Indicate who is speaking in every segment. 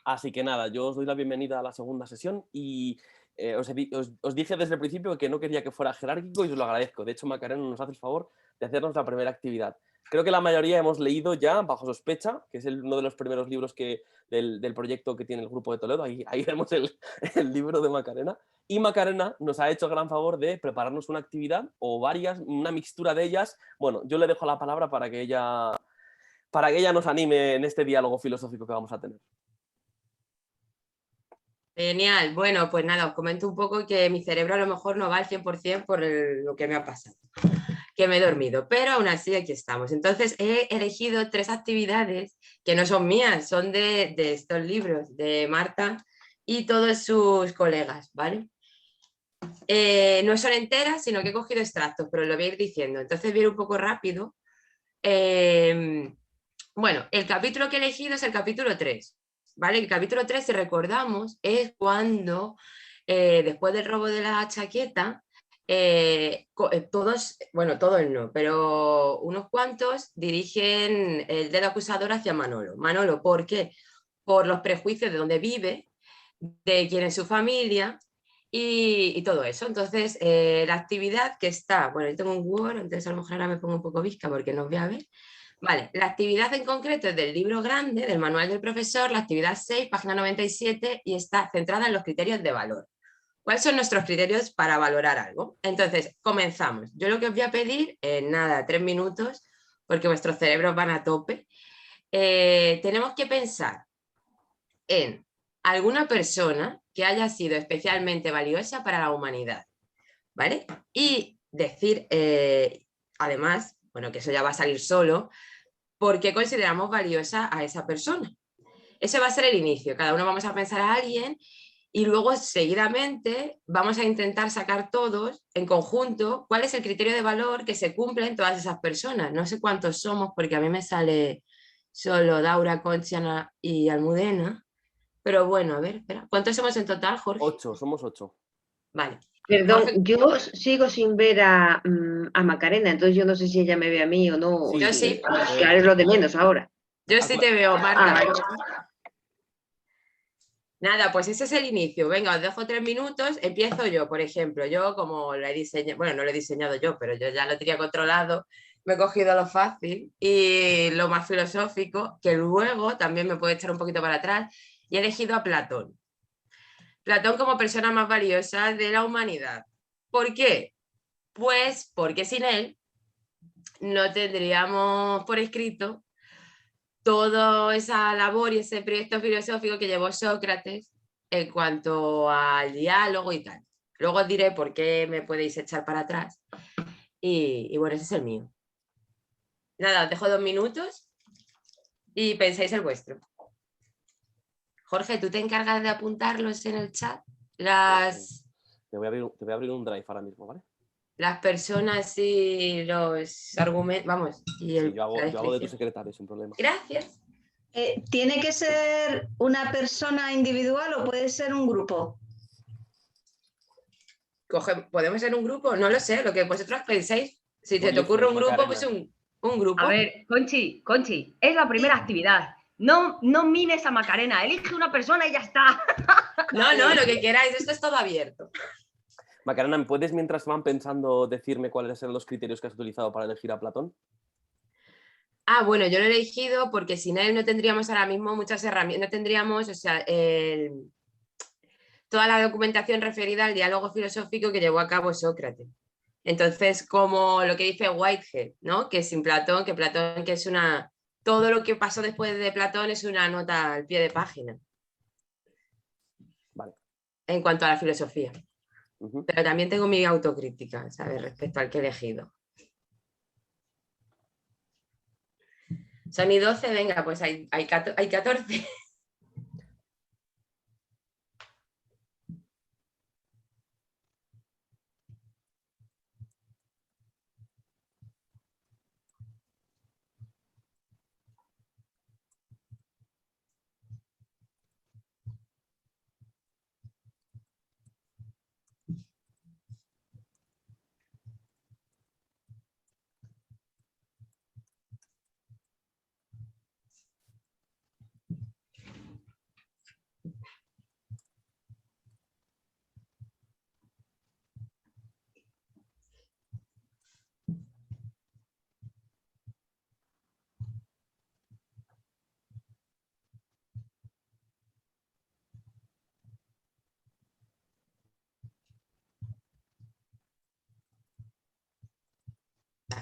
Speaker 1: Así que nada, yo os doy la bienvenida a la segunda sesión y os dije desde el principio que no quería que fuera jerárquico y os lo agradezco. De hecho, Macarena nos hace el favor de hacernos la primera actividad. Creo que la mayoría hemos leído ya Bajo sospecha, que es uno de los primeros libros del proyecto que tiene el Grupo de Toledo. Ahí vemos el libro de Macarena. Y Macarena nos ha hecho el gran favor de prepararnos una actividad o varias, una mixtura de ellas. Bueno, yo le dejo la palabra para que ella nos anime en este diálogo filosófico que vamos a tener.
Speaker 2: Genial. Bueno, pues nada, os comento un poco que mi cerebro a lo mejor no va al 100% por lo que me ha pasado, que me he dormido, pero aún así aquí estamos. Entonces he elegido 3 actividades que no son mías, son de estos libros, de Marta y todos sus colegas, ¿vale? No son enteras, sino que he cogido extractos, pero lo voy a ir diciendo. Entonces voy a ir un poco rápido. Bueno, el capítulo que he elegido es el capítulo 3, ¿vale? El capítulo 3, si recordamos, es cuando, después del robo de la chaqueta, todos, bueno, todos no, pero unos cuantos dirigen el dedo acusador hacia Manolo. Manolo, ¿por qué? Por los prejuicios de donde vive, de quién es su familia y todo eso. Entonces, la actividad que está, bueno, yo tengo un Word, entonces a lo mejor ahora me pongo un poco visca porque no os voy a ver. Vale, la actividad en concreto es del libro grande, del manual del profesor, la actividad 6, página 97, y está centrada en los criterios de valor. ¿Cuáles son nuestros criterios para valorar algo? Entonces, comenzamos. Yo lo que os voy a pedir, en nada, 3 minutos, porque vuestros cerebros van a tope, tenemos que pensar en alguna persona que haya sido especialmente valiosa para la humanidad, ¿vale? Y decir, además, bueno, que eso ya va a salir solo, por qué consideramos valiosa a esa persona. Ese va a ser el inicio. Cada uno vamos a pensar a alguien y luego seguidamente vamos a intentar sacar todos en conjunto cuál es el criterio de valor que se cumple en todas esas personas. No sé cuántos somos porque a mí me sale solo Daura, Conchiana y Almudena. Pero bueno, a ver, espera. ¿Cuántos somos en total, Jorge?
Speaker 1: 8, somos 8.
Speaker 2: Vale.
Speaker 3: Perdón,
Speaker 2: Jorge,
Speaker 3: yo sigo sin ver a Macarena, entonces yo no sé si ella me ve a mí o no,
Speaker 2: yo sí,
Speaker 3: que ahora es lo de menos ahora.
Speaker 2: yo sí te veo, Marta.
Speaker 3: Ah,
Speaker 2: Nada, pues ese es el inicio. Venga, os dejo 3 minutos. Empiezo yo, por ejemplo. Yo, como lo he diseñado, bueno, no lo he diseñado yo, pero yo ya lo tenía controlado. Me he cogido lo fácil y lo más filosófico, que luego también me puede echar un poquito para atrás. Y he elegido a Platón. Platón como persona más valiosa de la humanidad. ¿Por qué? Pues porque sin él no tendríamos por escrito toda esa labor y ese proyecto filosófico que llevó Sócrates en cuanto al diálogo y tal. Luego os diré por qué me podéis echar para atrás. Y bueno, ese es el mío. Nada, os dejo 2 minutos y pensáis el vuestro. Jorge, ¿tú te encargas de apuntarlos en el chat?
Speaker 1: Te voy a abrir un drive ahora mismo, ¿vale?
Speaker 2: Las personas y los argumentos, vamos, y
Speaker 1: Sí, yo
Speaker 2: la
Speaker 1: hago de tu
Speaker 2: descripción.
Speaker 1: secretario, sin problema.
Speaker 2: Gracias.
Speaker 4: ¿Tiene que ser una persona individual o puede ser un grupo?
Speaker 2: ¿Podemos ser un grupo? No lo sé, lo que vosotros penséis. Si
Speaker 1: What
Speaker 2: te
Speaker 1: you
Speaker 2: ocurre
Speaker 1: think,
Speaker 2: un grupo, pues
Speaker 1: Macarena?
Speaker 2: un grupo.
Speaker 5: A ver, Conchi, es la primera actividad. No mimes a Macarena, elige una persona y ya está.
Speaker 2: No, lo que queráis, esto es todo abierto.
Speaker 1: Macarena, ¿puedes, mientras van pensando, decirme cuáles son los criterios que has utilizado para elegir a Platón?
Speaker 2: Ah, bueno, yo lo he elegido porque sin él no tendríamos ahora mismo muchas herramientas, no tendríamos, o sea, toda la documentación referida al diálogo filosófico que llevó a cabo Sócrates. Entonces, como lo que dice Whitehead, ¿no? Que sin Platón, que es una... Todo lo que pasó después de Platón es una nota al pie de página.
Speaker 1: Vale.
Speaker 2: En cuanto a la filosofía.
Speaker 1: Uh-huh.
Speaker 2: Pero también tengo mi autocrítica, ¿sabes? Respecto al que he elegido. Son y 12, venga, pues hay 14.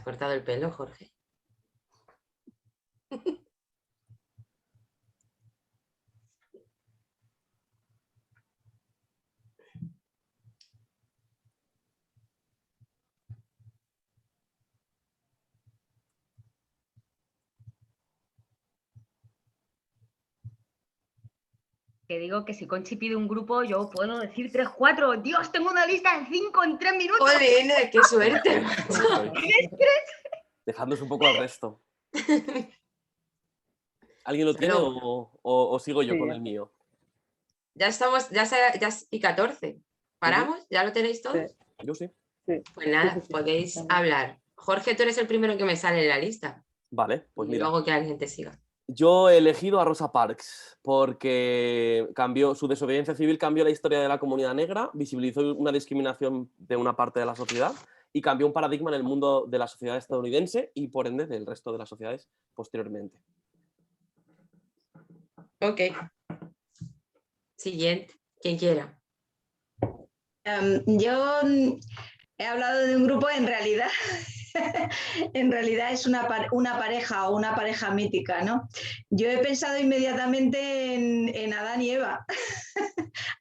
Speaker 2: cortado el pelo, Jorge?
Speaker 5: Que digo que si Conchi pide un grupo, yo puedo decir 3, 4. Dios, tengo una lista de 5 en 3 minutos.
Speaker 2: ¡Jolín! ¡Qué suerte!
Speaker 1: Dejándonos un poco al resto. ¿Alguien lo tiene
Speaker 2: Pero-
Speaker 1: o sigo yo
Speaker 3: Sí.
Speaker 1: con el mío?
Speaker 2: Ya estamos, y 14. ¿Paramos? ¿Ya lo tenéis todos?
Speaker 1: Yo sí.
Speaker 2: Pues nada,
Speaker 3: Sí, sí, sí.
Speaker 2: podéis
Speaker 3: Vale.
Speaker 2: hablar. Jorge, tú eres el primero que me sale en la lista.
Speaker 1: Vale, pues
Speaker 2: y
Speaker 1: mira.
Speaker 2: luego que alguien te siga.
Speaker 1: Yo he elegido a Rosa Parks porque su desobediencia civil cambió la historia de la comunidad negra, visibilizó una discriminación de una parte de la sociedad y cambió un paradigma en el mundo de la sociedad estadounidense y por ende del resto de las sociedades posteriormente.
Speaker 2: Ok. Siguiente. Quien quiera.
Speaker 4: Yo he hablado de un grupo, en realidad, en realidad es una pareja o una pareja mítica, ¿no? Yo he pensado inmediatamente en Adán y Eva.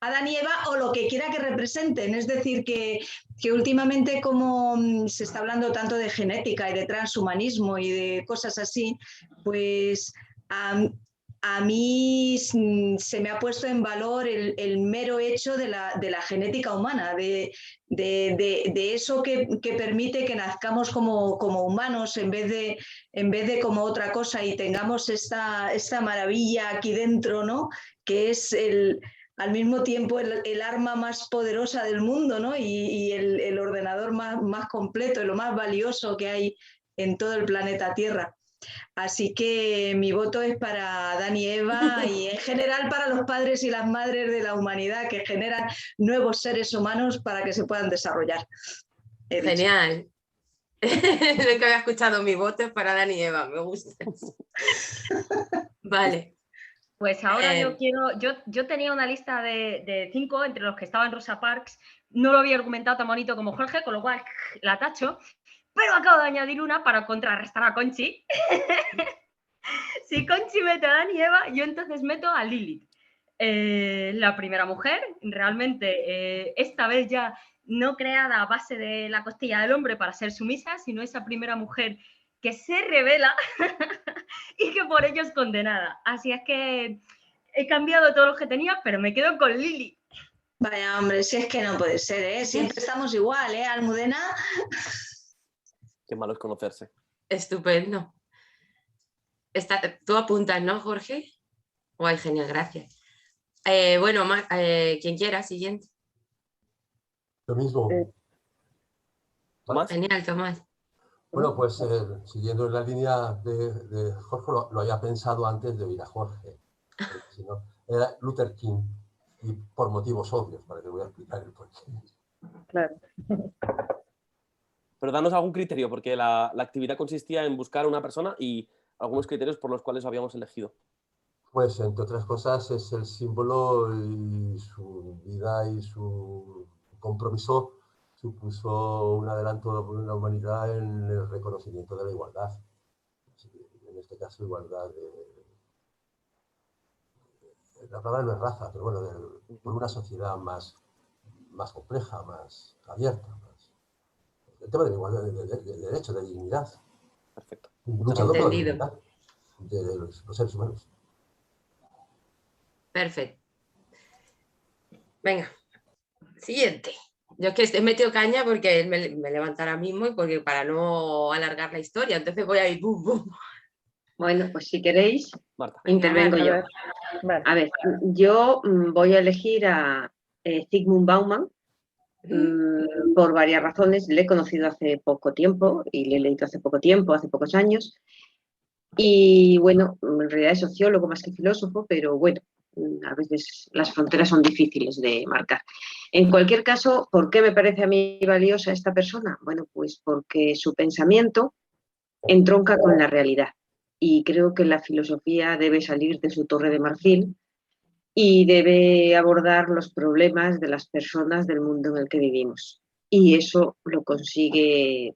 Speaker 4: Adán y Eva o lo que quiera que representen. Es decir, que últimamente como se está hablando tanto de genética y de transhumanismo y de cosas así, pues a mí se me ha puesto en valor el mero hecho de la genética humana, de eso que permite que nazcamos como humanos en vez de como otra cosa y tengamos esta maravilla aquí dentro, ¿no? Que es al mismo tiempo el arma más poderosa del mundo, ¿no? y el ordenador más completo y lo más valioso que hay en todo el planeta Tierra. Así que mi voto es para Adán y Eva y en general para los padres y las madres de la humanidad que generan nuevos seres humanos para que se puedan desarrollar. He dicho.
Speaker 2: Genial. Nunca había escuchado mi voto es para Dani y Eva. Me gusta. Vale.
Speaker 5: Pues ahora yo tenía una lista de 5 entre los que estaban Rosa Parks. No lo había argumentado tan bonito como Jorge, con lo cual la tacho. Pero acabo de añadir una para contrarrestar a Conchi. Si Conchi mete a Adán y Eva, yo entonces meto a Lilith. La primera mujer, realmente, esta vez ya no creada a base de la costilla del hombre para ser sumisa, sino esa primera mujer que se revela y que por ello es condenada. Así es que he cambiado todos los que tenía, pero me quedo con Lilith.
Speaker 4: Vaya, hombre, si es que no puede ser, ¿eh? Siempre estamos igual, ¿eh, Almudena?
Speaker 1: Qué malo es conocerse.
Speaker 2: Estupendo. Tú apuntas, ¿no, Jorge? Guay, genial, gracias. Bueno, quien quiera, siguiente.
Speaker 6: Lo mismo.
Speaker 1: ¿Tomás?
Speaker 2: Genial, Tomás.
Speaker 6: Bueno, pues siguiendo en la línea de Jorge, lo había pensado antes de oír a Jorge. Si no, era Luther King, y por motivos obvios, para que voy a explicar el porqué.
Speaker 3: Claro.
Speaker 1: Pero danos algún criterio, porque la actividad consistía en buscar a una persona y algunos criterios por los cuales habíamos elegido.
Speaker 6: Pues, entre otras cosas, es el símbolo y su vida y su compromiso supuso un adelanto en la humanidad en el reconocimiento de la igualdad. En este caso, igualdad la palabra no es raza, pero bueno, por una sociedad más compleja, más abierta. El tema de la igualdad, del derecho, de dignidad.
Speaker 1: Perfecto.
Speaker 6: Luchando por la
Speaker 2: Entendido.
Speaker 6: dignidad de los seres humanos.
Speaker 2: Perfecto. Venga, siguiente. Yo es que he metido caña porque él me levanta ahora mismo y porque para no alargar la historia, entonces voy a ir bum, bum.
Speaker 3: Bueno, pues si queréis,
Speaker 1: Marta.
Speaker 3: intervengo
Speaker 5: Marta,
Speaker 3: yo.
Speaker 5: a ver.
Speaker 3: Vale. A ver, yo voy a elegir a Zygmunt Bauman por varias razones. Le he conocido hace poco tiempo y le he leído hace poco tiempo, hace pocos años. Y bueno, en realidad es sociólogo más que filósofo, pero bueno, a veces las fronteras son difíciles de marcar. En cualquier caso, ¿por qué me parece a mí valiosa esta persona? Bueno, pues porque su pensamiento entronca con la realidad. Y creo que la filosofía debe salir de su torre de marfil y debe abordar los problemas de las personas del mundo en el que vivimos. Y eso lo consigue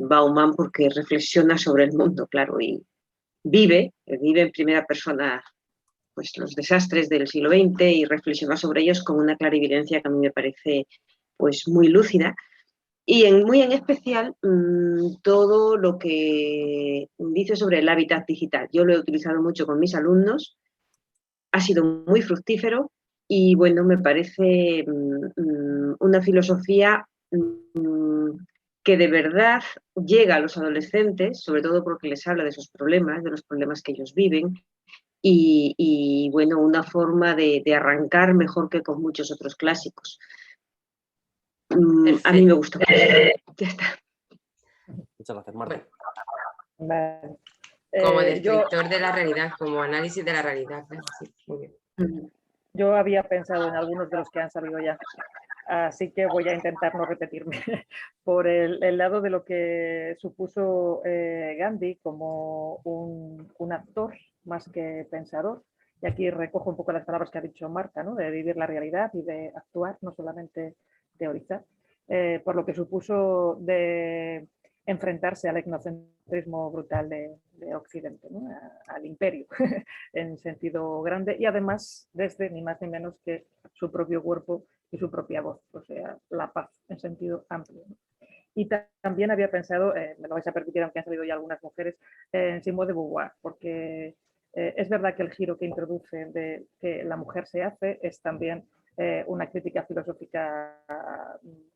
Speaker 3: Bauman porque reflexiona sobre el mundo, claro, y vive en primera persona pues, los desastres del siglo XX y reflexiona sobre ellos con una clarividencia que a mí me parece pues, muy lúcida. Y muy en especial todo lo que dice sobre el hábitat digital. Yo lo he utilizado mucho con mis alumnos, ha sido muy fructífero y bueno, me parece una filosofía que de verdad llega a los adolescentes, sobre todo porque les habla de sus problemas, de los problemas que ellos viven, y bueno, una forma de arrancar mejor que con muchos otros clásicos. A mí me gustó. Ya está.
Speaker 1: Muchas gracias, Marta.
Speaker 2: Bueno, como descriptor de la realidad, como análisis de la realidad. Sí, muy bien.
Speaker 7: Yo había pensado en algunos de los que han salido ya, así que voy a intentar no repetirme. Por el lado de lo que supuso Gandhi como un actor más que pensador, y aquí recojo un poco las palabras que ha dicho Marta, ¿no? De vivir la realidad y de actuar, no solamente teorizar, por lo que supuso de enfrentarse al etnocentrismo brutal de Occidente, ¿no? Al imperio en sentido grande, y además desde ni más ni menos que su propio cuerpo y su propia voz, o sea, la paz en sentido amplio, ¿no? Y también había pensado, me lo vais a permitir aunque han salido ya algunas mujeres, en Simone de Beauvoir, porque es verdad que el giro que introduce de que la mujer se hace es también una crítica filosófica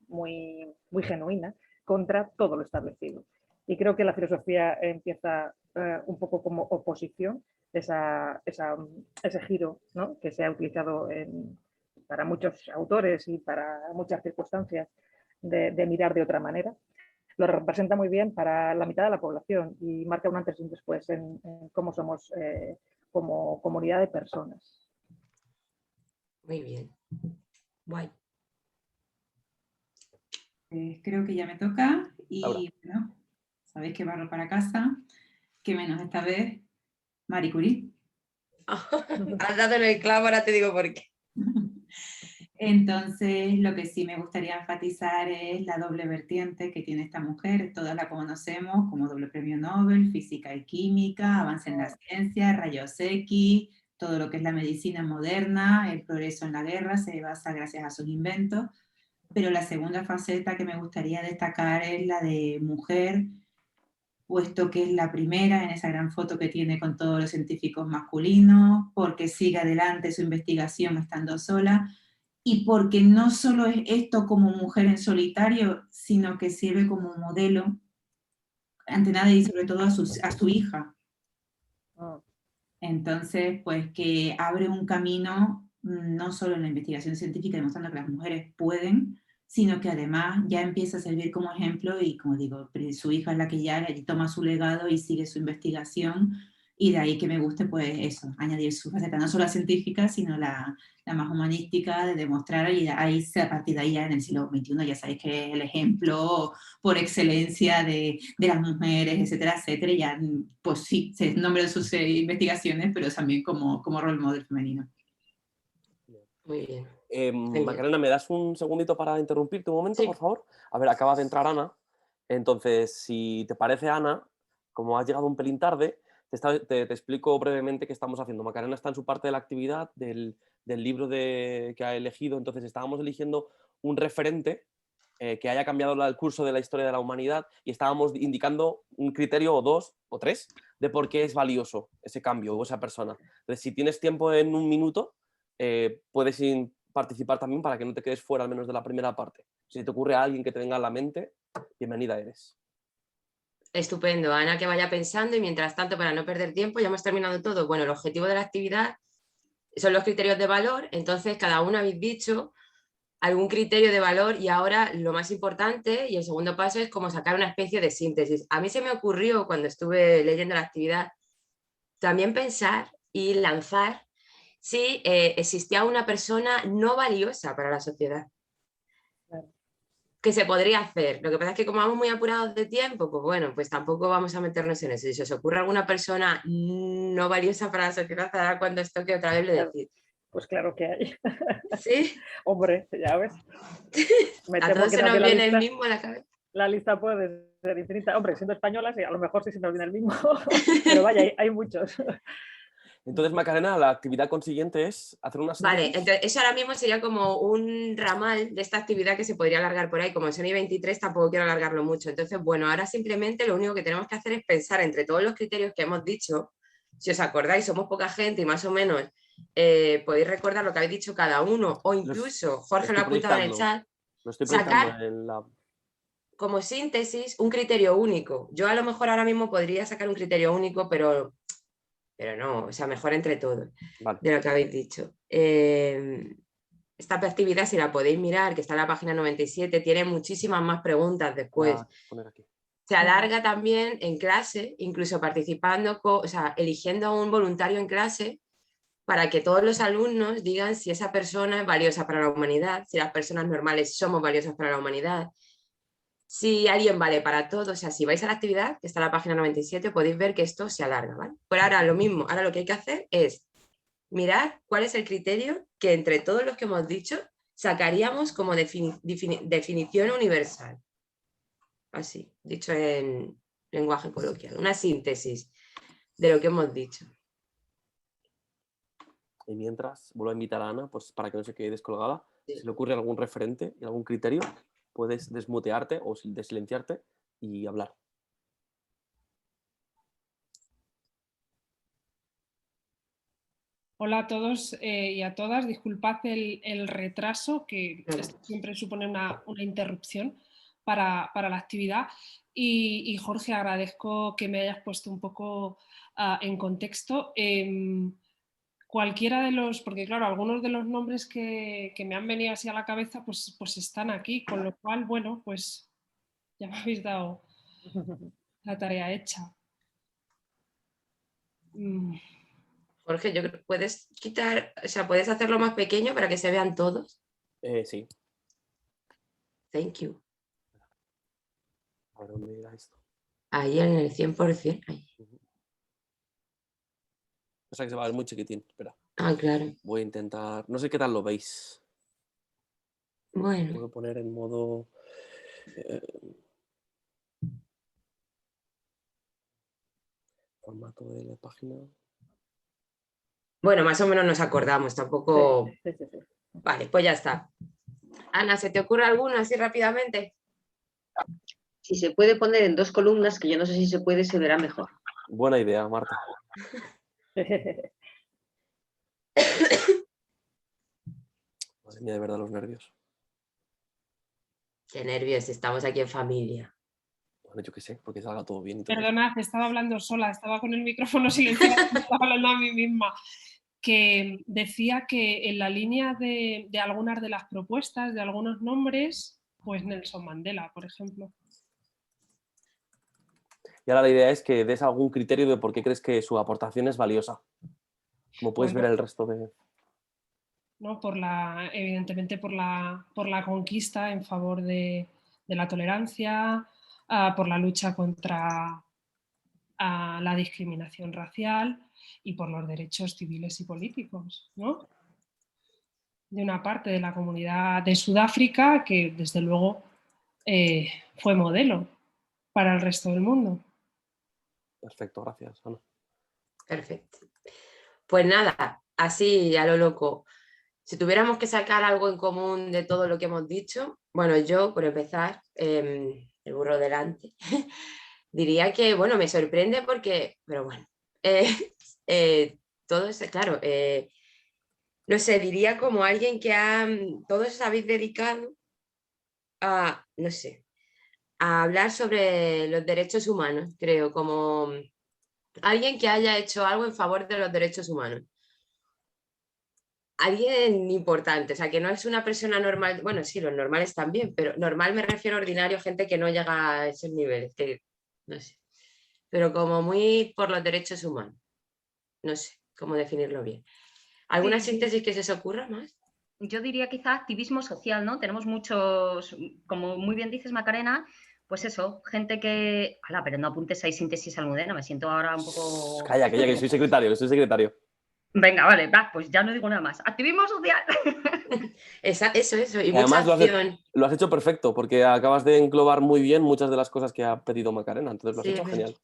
Speaker 7: muy, muy genuina contra todo lo establecido. Y creo que la filosofía empieza un poco como oposición, ese giro, ¿no? Que se ha utilizado para muchos autores y para muchas circunstancias de mirar de otra manera. Lo representa muy bien para la mitad de la población y marca un antes y un después en cómo somos como comunidad de personas.
Speaker 2: Muy bien. Guay.
Speaker 8: Creo que ya me toca y bueno, sabéis que barro para casa, que menos esta vez Marie Curie.
Speaker 2: Has dado en el clavo, ahora te digo por qué.
Speaker 8: Entonces, lo que sí me gustaría enfatizar es la doble vertiente que tiene esta mujer. Todas la conocemos como doble premio Nobel, física y química, avance en la ciencia, rayos X, todo lo que es la medicina moderna, el progreso en la guerra se basa gracias a sus inventos. Pero la segunda faceta que me gustaría destacar es la de mujer, puesto que es la primera en esa gran foto que tiene con todos los científicos masculinos, porque sigue adelante su investigación estando sola, y porque no solo es esto como mujer en solitario, sino que sirve como modelo ante nada y sobre todo a su hija. Entonces, pues que abre un camino no solo en la investigación científica demostrando que las mujeres pueden, sino que además ya empieza a servir como ejemplo y, como digo, su hija es la que ya toma su legado y sigue su investigación, y de ahí que me guste, pues eso, añadir su faceta, no solo la científica, sino la más humanística, de demostrar, y ahí, a partir de ahí ya en el siglo XXI ya sabéis que es el ejemplo por excelencia de las mujeres, etcétera, etcétera, y ya, pues sí, se nombran sus investigaciones, pero también como role model femenino.
Speaker 2: Muy bien.
Speaker 1: Macarena, ¿me das un segundito para interrumpirte un momento, por favor? A ver, acaba de entrar Ana. Entonces, si te parece, Ana, como has llegado un pelín tarde, te explico brevemente qué estamos haciendo. Macarena está en su parte de la actividad del libro que ha elegido. Entonces, estábamos eligiendo un referente que haya cambiado el curso de la historia de la humanidad, y estábamos indicando un criterio o dos o tres de por qué es valioso ese cambio o esa persona. Entonces, si tienes tiempo en un minuto, puedes participar también para que no te quedes fuera al menos de la primera parte. Si te ocurre a alguien que te venga a la mente, bienvenida eres.
Speaker 2: Estupendo, Ana, que vaya pensando, y mientras tanto, para no perder tiempo, ya hemos terminado todo. Bueno, el objetivo de la actividad son los criterios de valor, entonces cada uno habéis dicho algún criterio de valor, y ahora lo más importante y el segundo paso es como sacar una especie de síntesis. A mí se me ocurrió cuando estuve leyendo la actividad también pensar y lanzar si existía una persona no valiosa para la sociedad. ¿Qué se podría hacer? Lo que pasa es que como vamos muy apurados de tiempo, pues bueno, pues tampoco vamos a meternos en eso. Si se os ocurre alguna persona no valiosa para la sociedad, ahora cuando os toque otra vez le decís.
Speaker 7: Pues claro que hay.
Speaker 2: ¿Sí?
Speaker 7: Hombre, ya ves.
Speaker 2: A todos se nos viene el mismo a la cabeza.
Speaker 7: La lista puede ser infinita. Hombre, siendo españolas, a lo mejor sí se nos viene el mismo, pero vaya, hay muchos.
Speaker 1: Entonces, Macarena, la actividad consiguiente es hacer una
Speaker 2: Vale,
Speaker 1: síntesis.
Speaker 2: entonces eso ahora mismo sería como un ramal de esta actividad que se podría alargar por ahí. Como en Sony 23 tampoco quiero alargarlo mucho. Entonces, bueno, ahora simplemente lo único que tenemos que hacer es pensar entre todos los criterios que hemos dicho. Si os acordáis, somos poca gente y más o menos podéis recordar lo que habéis dicho cada uno, o incluso, Jorge lo ha apuntado en el chat,
Speaker 1: Lo estoy
Speaker 2: sacar
Speaker 1: proyectando en la...
Speaker 2: como síntesis un criterio único. Yo a lo mejor ahora mismo podría sacar un criterio único, pero no, o sea, mejor entre todos,
Speaker 1: Vale.
Speaker 2: de lo que habéis dicho. Esta actividad, si la podéis mirar, que está en la página 97, tiene muchísimas más preguntas después.
Speaker 1: Voy a poner aquí.
Speaker 2: Se alarga también en clase, incluso participando, o sea, eligiendo a un voluntario en clase para que todos los alumnos digan si esa persona es valiosa para la humanidad, si las personas normales somos valiosas para la humanidad, si alguien vale para todo. O sea, si vais a la actividad, que está en la página 97, podéis ver que esto se alarga, ¿vale? Pero ahora lo mismo, ahora lo que hay que hacer es mirar cuál es el criterio que entre todos los que hemos dicho sacaríamos como definición universal. Así, dicho en lenguaje coloquial, una síntesis de lo que hemos dicho.
Speaker 1: Y mientras, vuelvo a invitar a Ana, pues para que no se quede descolgada.
Speaker 2: Sí.
Speaker 1: Si le ocurre algún referente y algún criterio, puedes desmutearte o desilenciarte y hablar.
Speaker 9: Hola a todos y a todas. Disculpad el retraso, que esto siempre supone una interrupción para la actividad. Y Jorge, agradezco que me hayas puesto un poco en contexto. Cualquiera de los, porque claro, algunos de los nombres que me han venido así a la cabeza pues están aquí, con lo cual, bueno, pues ya me habéis dado la tarea hecha.
Speaker 2: Jorge, yo creo que puedes quitar, o sea, puedes hacerlo más pequeño para que se vean todos.
Speaker 1: Sí.
Speaker 2: Thank you.
Speaker 1: A ver dónde irá esto.
Speaker 2: Ahí en el 100%. Ahí.
Speaker 1: O sea que se va a ver muy chiquitín. Espera.
Speaker 2: Ah, claro.
Speaker 1: Voy a intentar. No sé qué tal lo veis.
Speaker 2: Bueno.
Speaker 1: Voy a poner en modo. Formato de la página.
Speaker 2: Bueno, más o menos nos acordamos, tampoco.
Speaker 7: Sí.
Speaker 2: Vale, pues ya está. Ana, ¿se te ocurre alguno así rápidamente?
Speaker 3: Si se puede poner en 2 columnas, que yo no sé si se puede, se verá mejor.
Speaker 1: Buena idea, Marta. Madre mía, de verdad, los nervios.
Speaker 2: Qué nervios, estamos aquí en familia.
Speaker 1: Bueno, yo qué sé, porque salga todo bien. Y todo
Speaker 9: Perdonad, estaba hablando sola, estaba con el micrófono silenciado, estaba hablando a mí misma. Que decía que en la línea de algunas de las propuestas, de algunos nombres, pues Nelson Mandela, por ejemplo.
Speaker 1: Y ahora la idea es que des algún criterio de por qué crees que su aportación es valiosa. Como puedes ver el resto de...
Speaker 9: ¿No? Evidentemente por la conquista en favor de la tolerancia, por la lucha contra la discriminación racial y por los derechos civiles y políticos, ¿no? De una parte de la comunidad de Sudáfrica que desde luego fue modelo para el resto del mundo.
Speaker 1: Perfecto, gracias, Ana.
Speaker 2: Perfecto. Pues nada, así a lo loco. Si tuviéramos que sacar algo en común de todo lo que hemos dicho, bueno, yo, por empezar, el burro delante, diría que, bueno, me sorprende porque, pero bueno, todo es, claro, no sé, diría como alguien que todos os habéis dedicado a, no sé, a hablar sobre los derechos humanos, creo, como alguien que haya hecho algo en favor de los derechos humanos. Alguien importante, o sea, que no es una persona normal, bueno, sí, los normales también, pero normal me refiero a ordinario, gente que no llega a esos niveles, que no sé, pero como muy por los derechos humanos, no sé cómo definirlo bien. ¿Alguna síntesis que se os ocurra más?
Speaker 5: Yo diría quizá activismo social, ¿no? Tenemos muchos, como muy bien dices, Macarena, pues eso, gente que... Hala, pero no apuntes ahí síntesis Almudena, me siento ahora un poco...
Speaker 1: Calla, que soy secretario, Venga,
Speaker 5: vale, va, pues ya no digo nada más. Activismo social.
Speaker 2: Eso, y
Speaker 1: Y
Speaker 2: mucha
Speaker 1: además
Speaker 2: acción.
Speaker 1: lo has hecho perfecto, porque acabas de englobar muy bien muchas de las cosas que ha pedido Macarena, entonces lo has
Speaker 2: Sí,
Speaker 1: hecho genial.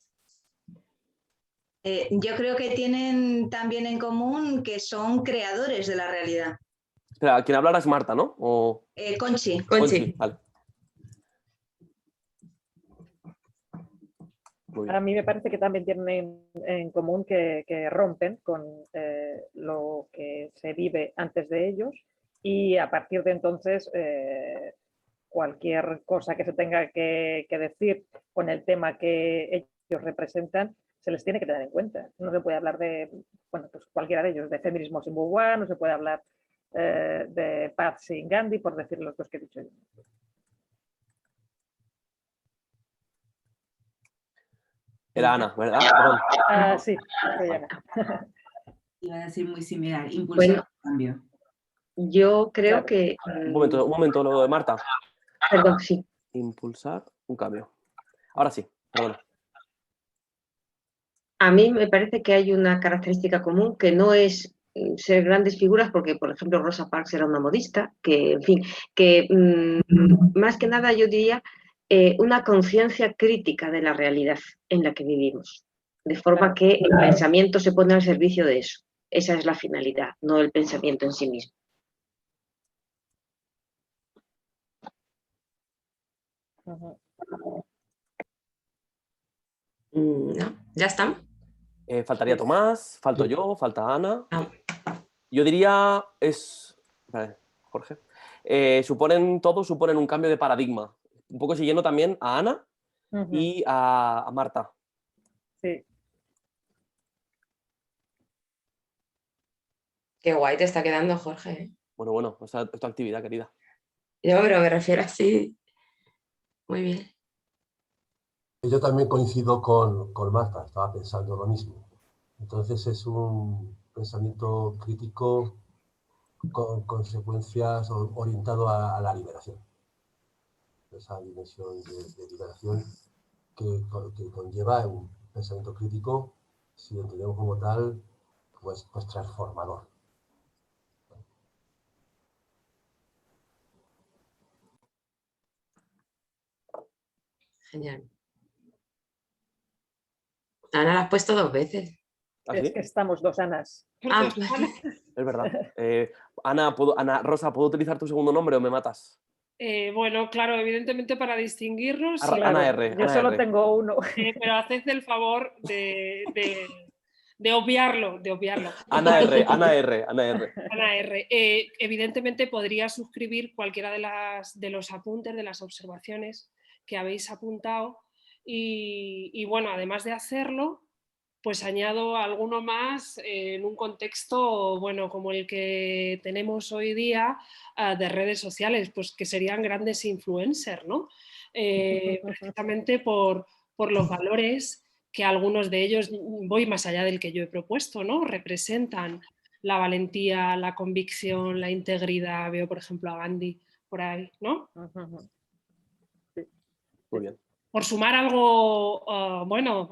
Speaker 4: Yo creo que tienen también en común que son creadores de la realidad.
Speaker 1: Espera, quien hablara es Marta, ¿no? O
Speaker 4: Conchi.
Speaker 2: Conchi.
Speaker 1: vale. Muy bien.
Speaker 7: A mí me parece que también tienen en común que rompen con lo que se vive antes de ellos y a partir de entonces cualquier cosa que se tenga que decir con el tema que ellos representan se les tiene que tener en cuenta. No se puede hablar de, bueno, pues cualquiera de ellos, de feminismo sin Beauvoir, no se puede hablar de paz sin Gandhi, por decir los dos que he dicho yo.
Speaker 1: Era Ana, ¿verdad? Perdón.
Speaker 7: Sí, soy Ana.
Speaker 8: Iba a decir muy similar, impulsar el cambio.
Speaker 3: Yo creo
Speaker 7: Claro.
Speaker 3: que...
Speaker 1: Un momento, lo de Marta.
Speaker 3: Perdón, sí.
Speaker 1: Impulsar un cambio. Ahora sí, perdona.
Speaker 3: A mí me parece que hay una característica común que no es ser grandes figuras, porque, por ejemplo, Rosa Parks era una modista, que, en fin, que más que nada yo diría una conciencia crítica de la realidad en la que vivimos, de forma que el pensamiento se pone al servicio de eso. Esa es la finalidad, no el pensamiento en sí mismo.
Speaker 2: No, ¿ya están?
Speaker 1: Faltaría Tomás, falto yo, falta Ana. Yo diría, vale, Jorge. Suponen un cambio de paradigma. Un poco siguiendo también a Ana y a Marta.
Speaker 7: Sí.
Speaker 2: Qué guay te está quedando, Jorge.
Speaker 1: Bueno, esta es tu actividad, querida.
Speaker 2: Yo, pero me refiero así. Muy bien.
Speaker 6: Yo también coincido con Marta, estaba pensando lo mismo. Entonces es un pensamiento crítico con consecuencias orientado a la liberación. Esa dimensión de liberación que conlleva un pensamiento crítico, si lo entendemos como tal, pues transformador.
Speaker 2: Genial. Ana la has puesto 2 veces.
Speaker 1: ¿Ah,
Speaker 7: Es
Speaker 1: sí?
Speaker 7: que estamos dos Anas.
Speaker 1: Es verdad. Ana Rosa, ¿puedo utilizar tu segundo nombre o me matas?
Speaker 9: Bueno, claro, evidentemente para distinguirnos.
Speaker 1: Ana
Speaker 7: Claro,
Speaker 1: R.
Speaker 7: yo
Speaker 1: Ana
Speaker 7: solo
Speaker 1: R.
Speaker 7: tengo uno.
Speaker 9: Pero haced el favor de obviarlo,
Speaker 1: Ana R. Ana R. Ana R.
Speaker 9: Ana R. Evidentemente podría suscribir cualquiera de los apuntes, de las observaciones que habéis apuntado y bueno, además de hacerlo, pues añado alguno más en un contexto, bueno, como el que tenemos hoy día de redes sociales, pues que serían grandes influencers, ¿no? Precisamente por los valores que algunos de ellos, voy más allá del que yo he propuesto, ¿no? Representan la valentía, la convicción, la integridad. Veo, por ejemplo, a Gandhi por ahí, ¿no?
Speaker 1: Muy bien.
Speaker 9: Por sumar algo,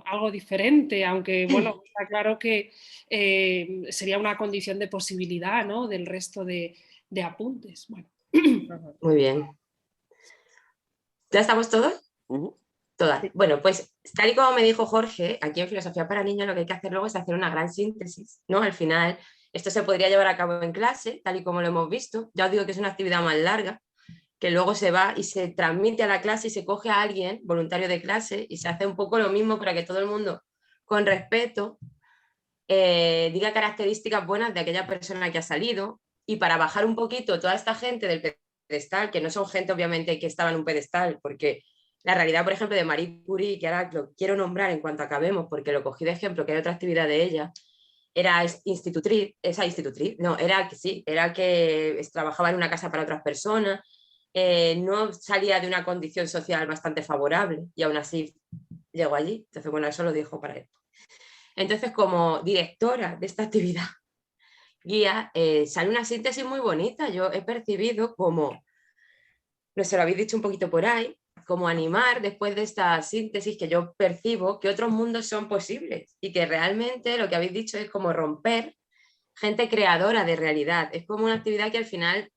Speaker 9: algo diferente, aunque, bueno, está claro que sería una condición de posibilidad, ¿no? Del resto de apuntes. Bueno.
Speaker 2: Muy bien. ¿Ya estamos todos? Todas. Sí. Bueno, pues tal y como me dijo Jorge, aquí en Filosofía para Niños lo que hay que hacer luego es hacer una gran síntesis, ¿no? Al final, esto se podría llevar a cabo en clase, tal y como lo hemos visto. Ya os digo que es una actividad más larga, que luego se va y se transmite a la clase y se coge a alguien, voluntario de clase, y se hace un poco lo mismo para que todo el mundo, con respeto, diga características buenas de aquella persona que ha salido, y para bajar un poquito toda esta gente del pedestal, que no son gente obviamente que estaba en un pedestal, porque la realidad, por ejemplo, de Marie Curie, que ahora lo quiero nombrar en cuanto acabemos, porque lo cogí de ejemplo, que hay otra actividad de ella, era era que trabajaba en una casa para otras personas, no salía de una condición social bastante favorable y aún así llegó allí. Entonces, bueno, eso lo dejo para él. Entonces, como directora de esta actividad guía, sale una síntesis muy bonita. Yo he percibido como, no sé, lo habéis dicho un poquito por ahí, como animar después de esta síntesis que yo percibo que otros mundos son posibles y que realmente lo que habéis dicho es como romper gente creadora de realidad. Es como una actividad que al final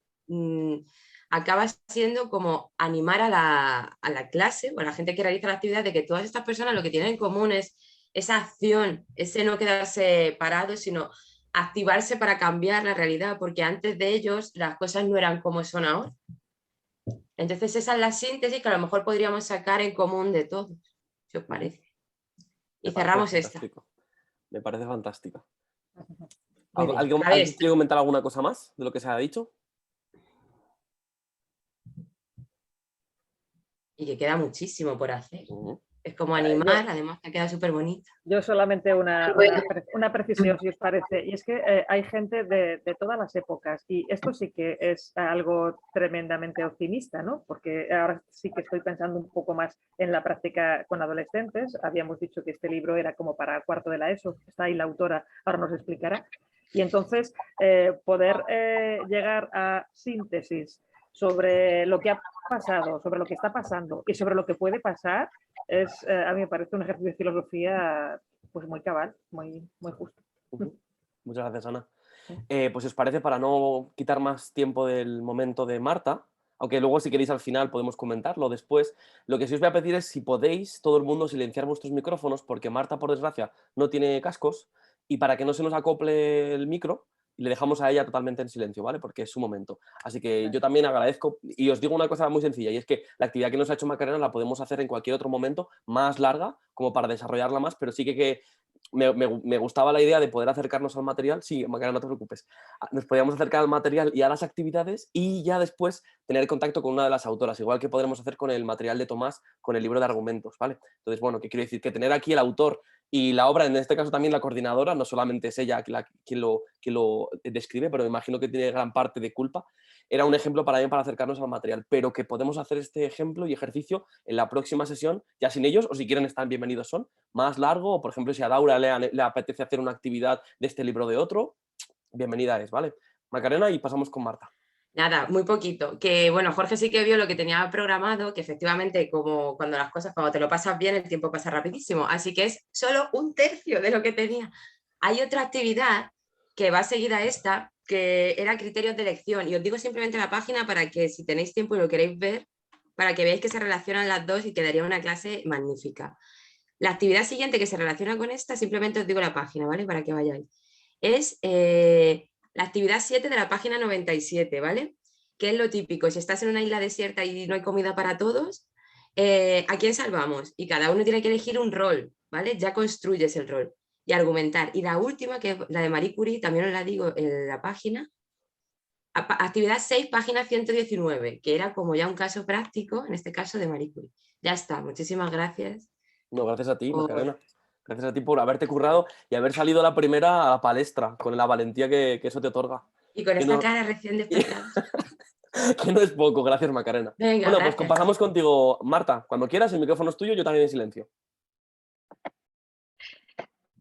Speaker 2: acaba siendo como animar a la clase o a la gente que realiza la actividad de que todas estas personas lo que tienen en común es esa acción, ese no quedarse parados, sino activarse para cambiar la realidad, porque antes de ellos las cosas no eran como son ahora. Entonces esa es la síntesis que a lo mejor podríamos sacar en común de todos, si os parece. Y cerramos esta.
Speaker 1: Me parece fantástica.
Speaker 2: Muy bien.
Speaker 1: ¿Alguien
Speaker 2: A ver,
Speaker 1: quiere comentar alguna cosa más de lo que se ha dicho?
Speaker 2: y que queda muchísimo por hacer.
Speaker 1: Ujú.
Speaker 2: Es como animar, además que queda súper bonita.
Speaker 7: Yo solamente una precisión, si os parece, y es que hay gente de todas las épocas, y esto sí que es algo tremendamente optimista, ¿no? Porque ahora sí que estoy pensando un poco más en la práctica con adolescentes. Habíamos dicho que este libro era como para cuarto de la ESO, está ahí la autora, ahora nos explicará. Y entonces poder llegar a síntesis sobre lo que ha pasado, sobre lo que está pasando y sobre lo que puede pasar, a mí me parece un ejercicio de filosofía pues muy cabal, muy justo.
Speaker 1: Muchas gracias, Ana. Pues si os parece, para no quitar más tiempo del momento de Marta, aunque luego si queréis al final podemos comentarlo después, lo que sí os voy a pedir es si podéis todo el mundo silenciar vuestros micrófonos, porque Marta, por desgracia, no tiene cascos, y para que no se nos acople el micro, le dejamos a ella totalmente en silencio, ¿vale? Porque es su momento. Así que yo también agradezco, y os digo una cosa muy sencilla, y es que la actividad que nos ha hecho Macarena la podemos hacer en cualquier otro momento, más larga, como para desarrollarla más, pero sí que me gustaba la idea de poder acercarnos al material. Sí, Macarena, no te preocupes. Nos podíamos acercar al material y a las actividades y ya después tener contacto con una de las autoras, igual que podremos hacer con el material de Tomás, con el libro de argumentos, ¿vale? Entonces, bueno, ¿qué quiero decir? Que tener aquí el autor y la obra, en este caso también la coordinadora, no solamente es ella quien lo describe, pero me imagino que tiene gran parte de culpa, era un ejemplo para acercarnos al material, pero que podemos hacer este ejemplo y ejercicio en la próxima sesión, ya sin ellos, o si quieren están bienvenidos son, más largo, o por ejemplo si a Daura le apetece hacer una actividad de este libro o de otro, bienvenida es, ¿vale? Macarena, y pasamos con Marta.
Speaker 2: Nada, muy poquito. Que bueno, Jorge sí que vio lo que tenía programado, que efectivamente, como cuando las cosas, cuando te lo pasas bien, el tiempo pasa rapidísimo. Así que es solo un tercio de lo que tenía. Hay otra actividad que va seguida a esta, que era criterios de elección. Y os digo simplemente la página para que si tenéis tiempo y lo queréis ver, para que veáis que se relacionan las dos y quedaría una clase magnífica. La actividad siguiente que se relaciona con esta, simplemente os digo la página, ¿vale? Para que vayáis. Es la actividad 7 de la página 97, ¿vale? Que es lo típico, si estás en una isla desierta y no hay comida para todos, ¿a quién salvamos? Y cada uno tiene que elegir un rol, ¿vale? Ya construyes el rol y argumentar. Y la última, que es la de Marie Curie, también os la digo en la página, actividad 6, página 119, que era como ya un caso práctico, en este caso de Marie Curie. Ya está, muchísimas gracias.
Speaker 1: No, gracias a ti, Macarena. Gracias a ti por haberte currado y haber salido la primera a la palestra, con la valentía que eso te otorga.
Speaker 2: Y con esta cara recién despertada.
Speaker 1: Que no es poco, gracias Macarena.
Speaker 2: Venga,
Speaker 1: bueno,
Speaker 2: gracias.
Speaker 1: pues pasamos contigo, Marta. Cuando quieras, el micrófono es tuyo, yo también en silencio.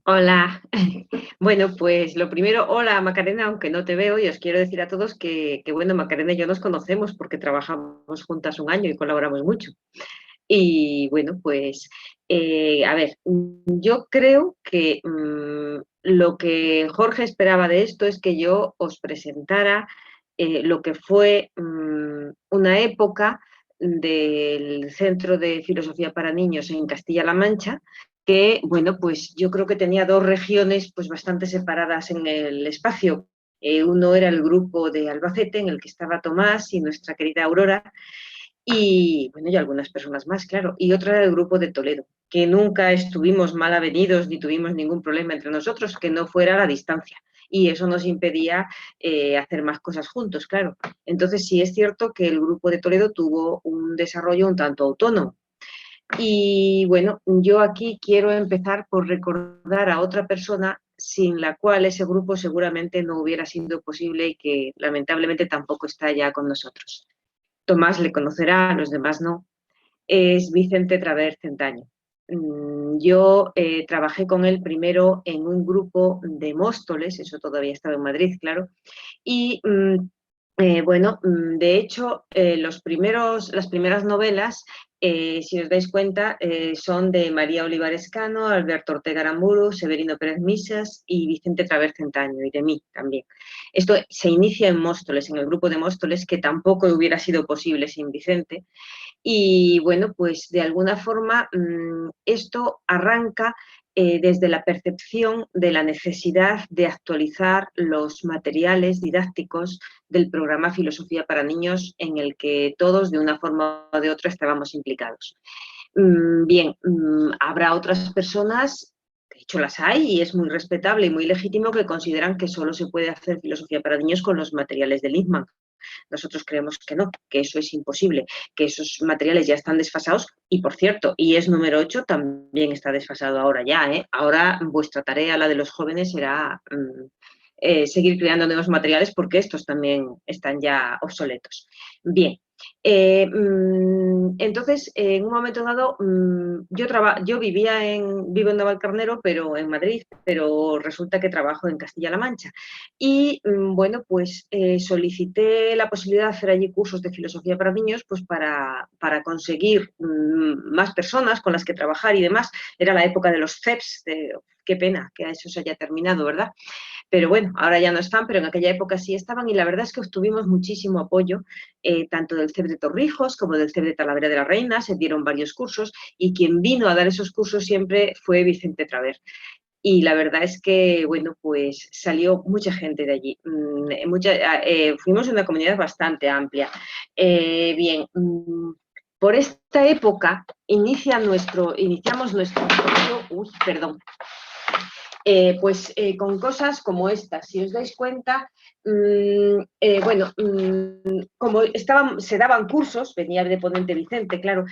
Speaker 3: Hola. Bueno, pues lo primero, hola Macarena, aunque no te veo, y os quiero decir a todos que bueno, Macarena y yo nos conocemos porque trabajamos juntas un año y colaboramos mucho. Y bueno, pues, a ver, yo creo que lo que Jorge esperaba de esto es que yo os presentara lo que fue una época del Centro de Filosofía para Niños en Castilla-La Mancha, que, bueno, pues yo creo que tenía dos regiones pues bastante separadas en el espacio. Uno era el grupo de Albacete, en el que estaba Tomás y nuestra querida Aurora, y bueno, y algunas personas más, claro. Y otra era el grupo de Toledo, que nunca estuvimos mal avenidos ni tuvimos ningún problema entre nosotros, que no fuera la distancia. Y eso nos impedía hacer más cosas juntos, claro. Entonces sí es cierto que el grupo de Toledo tuvo un desarrollo un tanto autónomo. Y bueno, yo aquí quiero empezar por recordar a otra persona sin la cual ese grupo seguramente no hubiera sido posible y que lamentablemente tampoco está ya con nosotros. Tomás le conocerá, a los demás no. Es Vicente Traver Centaño. Yo trabajé con él primero en un grupo de Móstoles, eso todavía estaba en Madrid, claro, y Bueno, de hecho, las primeras novelas, si os dais cuenta, son de María Olivares Cano, Alberto Ortega Aramburu, Severino Pérez Misas y Vicente Traver Centaño, y de mí también. Esto se inicia en Móstoles, en el grupo de Móstoles, que tampoco hubiera sido posible sin Vicente. Y bueno, pues de alguna forma esto arranca desde la percepción de la necesidad de actualizar los materiales didácticos del programa Filosofía para Niños, en el que todos, de una forma o de otra, estábamos implicados. Bien, habrá otras personas, de hecho las hay, y es muy respetable y muy legítimo, que consideran que solo se puede hacer filosofía para niños con los materiales de Lippmann. Nosotros creemos que no, que eso es imposible, que esos materiales ya están desfasados y, por cierto, IES número 8 también está desfasado ahora ya, ¿eh? Ahora vuestra tarea, la de los jóvenes, será seguir creando nuevos materiales porque estos también están ya obsoletos. Bien, entonces, en un momento dado, yo vivo en Navalcarnero, pero en Madrid, pero resulta que trabajo en Castilla-La Mancha. Y bueno, pues solicité la posibilidad de hacer allí cursos de filosofía para niños, pues para conseguir más personas con las que trabajar y demás. Era la época de los CEPs, qué pena que eso se haya terminado, ¿verdad? Pero bueno, ahora ya no están, pero en aquella época sí estaban, y la verdad es que obtuvimos muchísimo apoyo, tanto del CEP de Torrijos como del CEP de Talavera de la Reina. Se dieron varios cursos y quien vino a dar esos cursos siempre fue Vicente Traver. Y la verdad es que, bueno, pues salió mucha gente de allí. Fuimos una comunidad bastante amplia. Bien, por esta época iniciamos nuestro propio, con cosas como estas. Si os dais cuenta, como se daban cursos, venía de ponente Vicente, claro,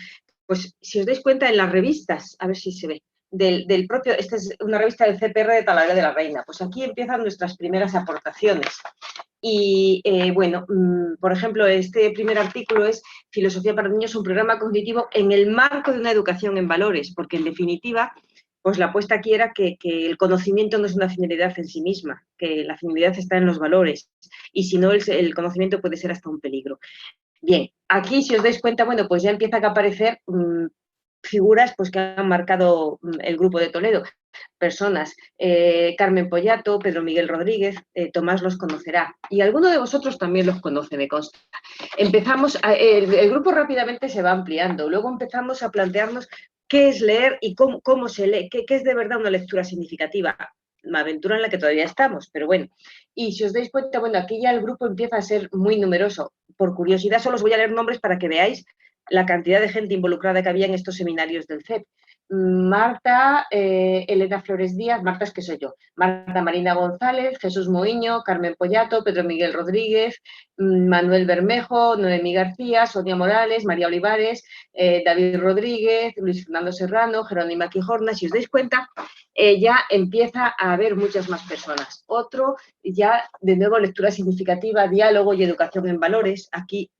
Speaker 3: pues si os dais cuenta en las revistas, a ver si se ve, del propio, esta es una revista del CPR de Talavera de la Reina, pues aquí empiezan nuestras primeras aportaciones. Y por ejemplo, este primer artículo es Filosofía para niños, un programa cognitivo en el marco de una educación en valores, porque en definitiva, pues la apuesta aquí era que el conocimiento no es una finalidad en sí misma, que la finalidad está en los valores, y si no, el conocimiento puede ser hasta un peligro. Bien, aquí si os dais cuenta, bueno, pues ya empiezan a aparecer figuras pues, que han marcado el Grupo de Toledo. Personas, Carmen Pollato, Pedro Miguel Rodríguez, Tomás los conocerá. Y alguno de vosotros también los conoce, me consta. El grupo rápidamente se va ampliando. Luego empezamos a plantearnos qué es leer y cómo se lee, qué es de verdad una lectura significativa. Una aventura en la que todavía estamos, pero bueno. Y si os dais cuenta, bueno, aquí ya el grupo empieza a ser muy numeroso. Por curiosidad, solo os voy a leer nombres para que veáis la cantidad de gente involucrada que había en estos seminarios del CEP. Marta, Elena Flores Díaz, Marta es que soy yo, Marta Marina González, Jesús Moiño, Carmen Pollato, Pedro Miguel Rodríguez, Manuel Bermejo, Noemí García, Sonia Morales, María Olivares, David Rodríguez, Luis Fernando Serrano, Jerónima Quijorna. Si os dais cuenta, ya empieza a haber muchas más personas. Otro, ya de nuevo, lectura significativa, diálogo y educación en valores. Aquí,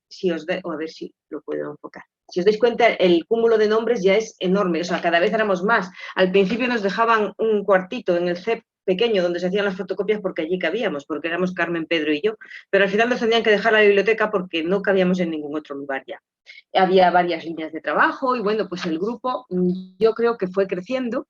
Speaker 3: a ver si lo puedo enfocar. Si os dais cuenta, el cúmulo de nombres ya es enorme, o sea, cada vez éramos más. Al principio nos dejaban un cuartito en el CEP pequeño donde se hacían las fotocopias porque allí cabíamos, porque éramos Carmen, Pedro y yo, pero al final nos tenían que dejar la biblioteca porque no cabíamos en ningún otro lugar ya. Había varias líneas de trabajo y bueno, pues el grupo yo creo que fue creciendo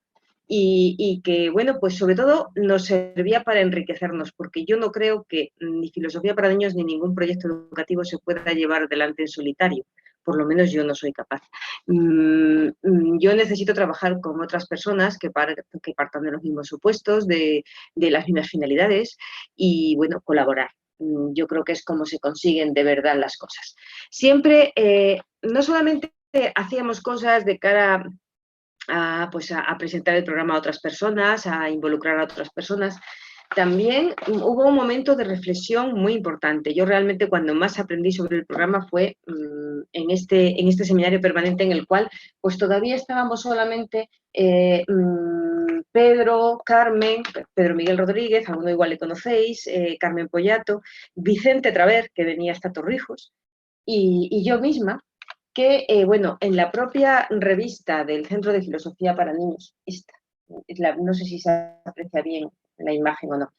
Speaker 3: y que, bueno, pues sobre todo nos servía para enriquecernos, porque yo no creo que ni Filosofía para Niños ni ningún proyecto educativo se pueda llevar adelante en solitario. Por lo menos yo no soy capaz. Yo necesito trabajar con otras personas que partan de los mismos supuestos, de las mismas finalidades y, bueno, colaborar. Yo creo que es como se consiguen de verdad las cosas. Siempre, no solamente hacíamos cosas de cara a presentar el programa a otras personas, a involucrar a otras personas. También hubo un momento de reflexión muy importante. Yo realmente cuando más aprendí sobre el programa fue en este seminario permanente en el cual pues todavía estábamos solamente Pedro, Carmen, Pedro Miguel Rodríguez, a uno igual le conocéis, Carmen Pollato, Vicente Traver, que venía hasta Torrijos, y yo misma, que, en la propia revista del Centro de Filosofía para Niños, no sé si se aprecia bien la imagen o no.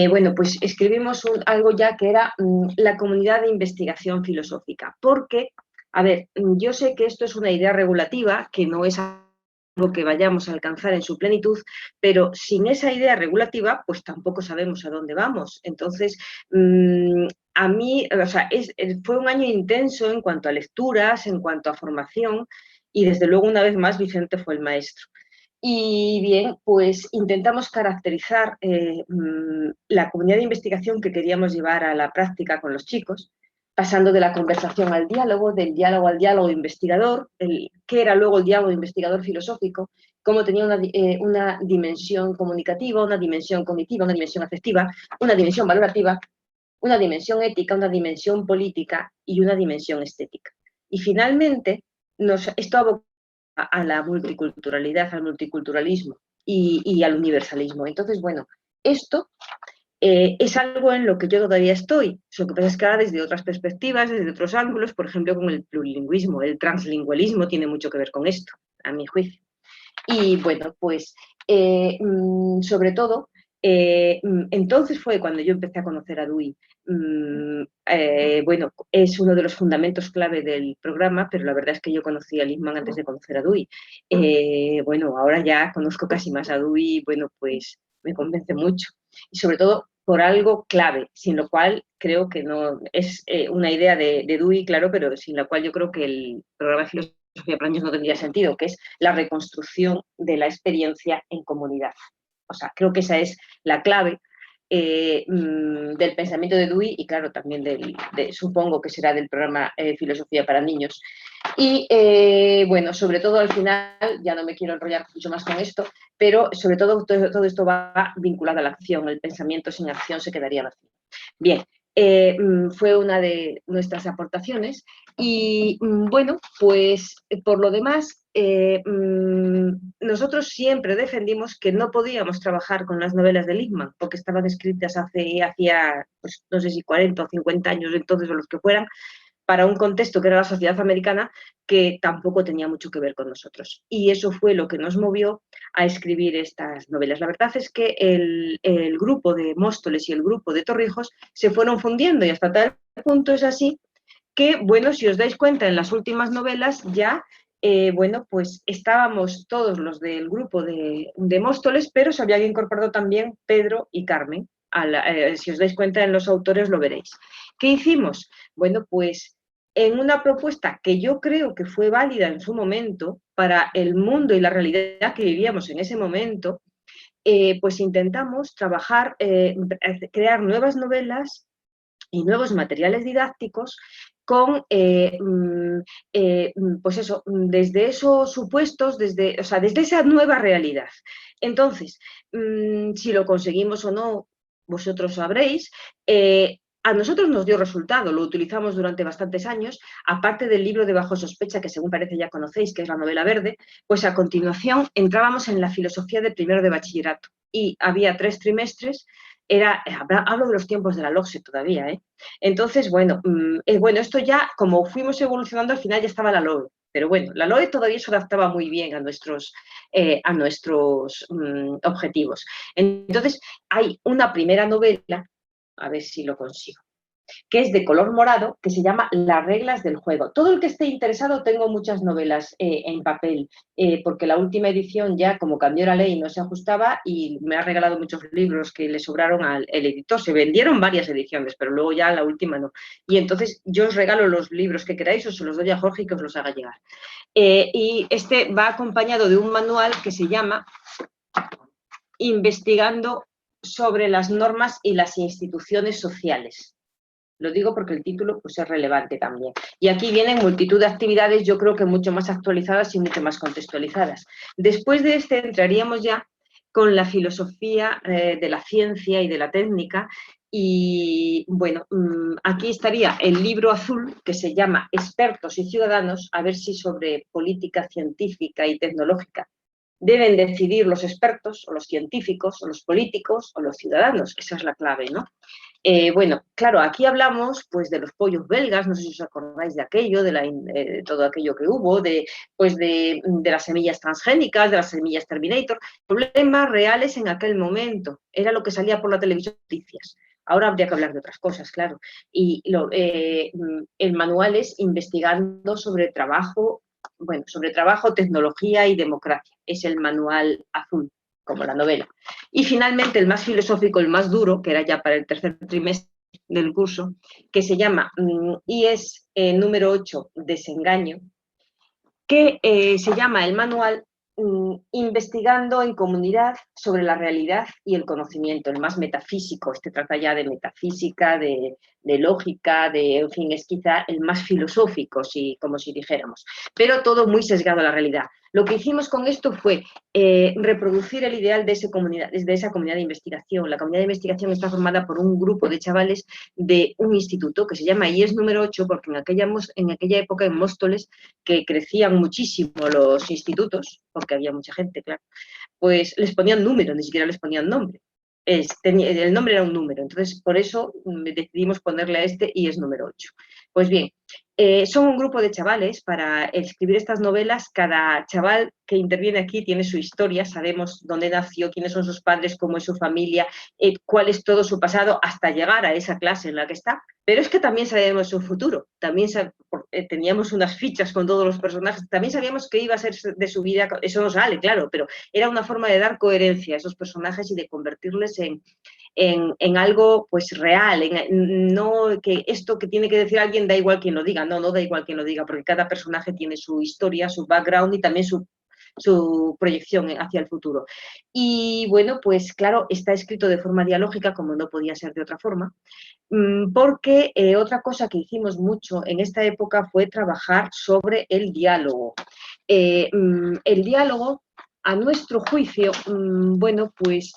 Speaker 3: Bueno, pues escribimos algo ya que era la comunidad de investigación filosófica, porque, a ver, yo sé que esto es una idea regulativa, que no es algo que vayamos a alcanzar en su plenitud, pero sin esa idea regulativa, pues tampoco sabemos a dónde vamos. Entonces, a mí, o sea, fue un año intenso en cuanto a lecturas, en cuanto a formación, y desde luego, una vez más, Vicente fue el maestro. Y bien, pues intentamos caracterizar la comunidad de investigación que queríamos llevar a la práctica con los chicos, pasando de la conversación al diálogo, del diálogo al diálogo investigador, qué era luego el diálogo investigador filosófico, cómo tenía una dimensión comunicativa, una dimensión cognitiva, una dimensión afectiva, una dimensión valorativa, una dimensión ética, una dimensión política y una dimensión estética. Y finalmente, esto abocó a la multiculturalidad, al multiculturalismo y al universalismo. Entonces, bueno, esto es algo en lo que yo todavía estoy, lo que pasa es que ahora desde otras perspectivas, desde otros ángulos, por ejemplo, con el plurilingüismo, el translingualismo tiene mucho que ver con esto, a mi juicio. Y bueno, pues sobre todo, entonces fue cuando yo empecé a conocer a Dewey. Bueno, es uno de los fundamentos clave del programa, pero la verdad es que yo conocí a Lippmann antes de conocer a Dewey. Bueno, ahora ya conozco casi más a Dewey, bueno, pues me convence mucho. Y sobre todo por algo clave, sin lo cual creo que no es una idea de Dewey, claro, pero sin la cual yo creo que el programa de filosofía para niños no tendría sentido, que es la reconstrucción de la experiencia en comunidad. O sea, creo que esa es la clave del pensamiento de Dewey y, claro, también supongo que será del programa Filosofía para Niños. Y, bueno, sobre todo al final, ya no me quiero enrollar mucho más con esto, pero sobre todo todo esto va vinculado a la acción. El pensamiento sin acción se quedaría vacío. Bien, fue una de nuestras aportaciones y, bueno, pues por lo demás, nosotros siempre defendimos que no podíamos trabajar con las novelas de Lippmann porque estaban escritas hacía, pues, no sé si 40 o 50 años entonces o los que fueran, para un contexto que era la sociedad americana que tampoco tenía mucho que ver con nosotros. Y eso fue lo que nos movió a escribir estas novelas. La verdad es que el grupo de Móstoles y el grupo de Torrijos se fueron fundiendo y hasta tal punto es así que, bueno, si os dais cuenta, en las últimas novelas ya, bueno, pues estábamos todos los del grupo de Móstoles, pero se habían incorporado también Pedro y Carmen. Si os dais cuenta en los autores lo veréis. ¿Qué hicimos? Bueno, pues en una propuesta que yo creo que fue válida en su momento para el mundo y la realidad que vivíamos en ese momento, pues intentamos trabajar, crear nuevas novelas y nuevos materiales didácticos con, pues eso, desde esos supuestos, desde esa nueva realidad. Entonces, si lo conseguimos o no, vosotros sabréis. A nosotros nos dio resultado, lo utilizamos durante bastantes años, aparte del libro de Bajo Sospecha, que según parece ya conocéis, que es la novela verde, pues a continuación entrábamos en la filosofía de primero de bachillerato y había 3 trimestres, hablo de los tiempos de la LOGSE todavía, ¿eh? Entonces, bueno, esto ya, como fuimos evolucionando, al final ya estaba la LOE, pero bueno, la LOE todavía se adaptaba muy bien a nuestros objetivos. Entonces, hay una primera novela, a ver si lo consigo, que es de color morado, que se llama Las reglas del juego. Todo el que esté interesado, tengo muchas novelas en papel, porque la última edición ya, como cambió la ley, no se ajustaba y me ha regalado muchos libros que le sobraron al editor. Se vendieron varias ediciones, pero luego ya la última no. Y entonces yo os regalo los libros que queráis o se los doy a Jorge y que os los haga llegar. Y este va acompañado de un manual que se llama Investigando sobre las normas y las instituciones sociales. Lo digo porque el título, pues, es relevante también. Y aquí vienen multitud de actividades, yo creo que mucho más actualizadas y mucho más contextualizadas. Después de este entraríamos ya con la filosofía de la ciencia y de la técnica. Y bueno, aquí estaría el libro azul que se llama Expertos y Ciudadanos, a ver si sobre política científica y tecnológica deben decidir los expertos o los científicos o los políticos o los ciudadanos. Esa es la clave, ¿no? Bueno, claro, aquí hablamos pues de los pollos belgas, no sé si os acordáis de aquello, de todo aquello que hubo, pues de las semillas transgénicas, de las semillas Terminator, problemas reales en aquel momento, era lo que salía por la televisión noticias. Ahora habría que hablar de otras cosas, claro. Y el manual es investigando sobre trabajo, bueno, sobre trabajo, tecnología y democracia. Es el manual azul, como la novela. Y finalmente el más filosófico, el más duro, que era ya para el tercer trimestre del curso, que se llama y es número 8, Desengaño, que se llama el manual Investigando en comunidad sobre la realidad y el conocimiento, el más metafísico. Este trata ya de metafísica, de lógica, en fin, es quizá el más filosófico, como si dijéramos, pero todo muy sesgado a la realidad. Lo que hicimos con esto fue reproducir el ideal de esa comunidad de investigación. La comunidad de investigación está formada por un grupo de chavales de un instituto que se llama IES número 8, porque en aquella época en Móstoles, que crecían muchísimo los institutos, porque había mucha gente, claro, pues les ponían número, ni siquiera les ponían nombre. El nombre era un número, entonces por eso decidimos ponerle a este IES número 8. Pues bien, son un grupo de chavales. Para escribir estas novelas, cada chaval que interviene aquí tiene su historia, sabemos dónde nació, quiénes son sus padres, cómo es su familia, cuál es todo su pasado, hasta llegar a esa clase en la que está. Pero es que también sabemos su futuro, también teníamos unas fichas con todos los personajes, también sabíamos qué iba a ser de su vida, eso no sale, claro, pero era una forma de dar coherencia a esos personajes y de convertirles en algo pues real, no que esto que tiene que decir alguien da igual quien lo diga, no da igual quien lo diga, porque cada personaje tiene su historia, su background y también su proyección hacia el futuro. Y bueno, pues claro, está escrito de forma dialógica, como no podía ser de otra forma, porque otra cosa que hicimos mucho en esta época fue trabajar sobre el diálogo. El diálogo, a nuestro juicio, bueno, pues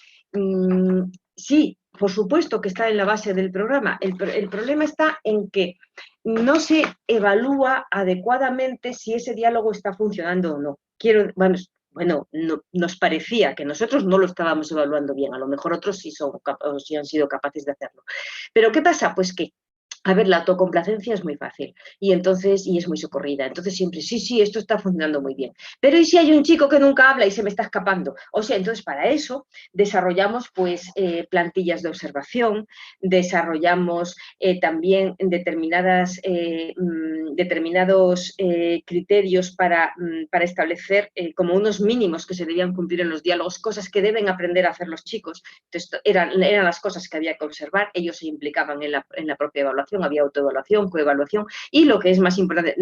Speaker 3: sí, por supuesto que está en la base del programa. El problema está en que no se evalúa adecuadamente si ese diálogo está funcionando o no. Bueno, nos parecía que nosotros no lo estábamos evaluando bien, a lo mejor otros sí han sido capaces de hacerlo. Pero ¿qué pasa? Pues que, a ver, la autocomplacencia es muy fácil y es muy socorrida. Entonces siempre, sí, esto está funcionando muy bien. Pero ¿y si hay un chico que nunca habla y se me está escapando? O sea, entonces para eso desarrollamos pues plantillas de observación, desarrollamos también determinados criterios para establecer como unos mínimos que se debían cumplir en los diálogos, cosas que deben aprender a hacer los chicos. Entonces, eran las cosas que había que observar, ellos se implicaban en la propia evaluación, había autoevaluación, coevaluación, y lo que es más importante,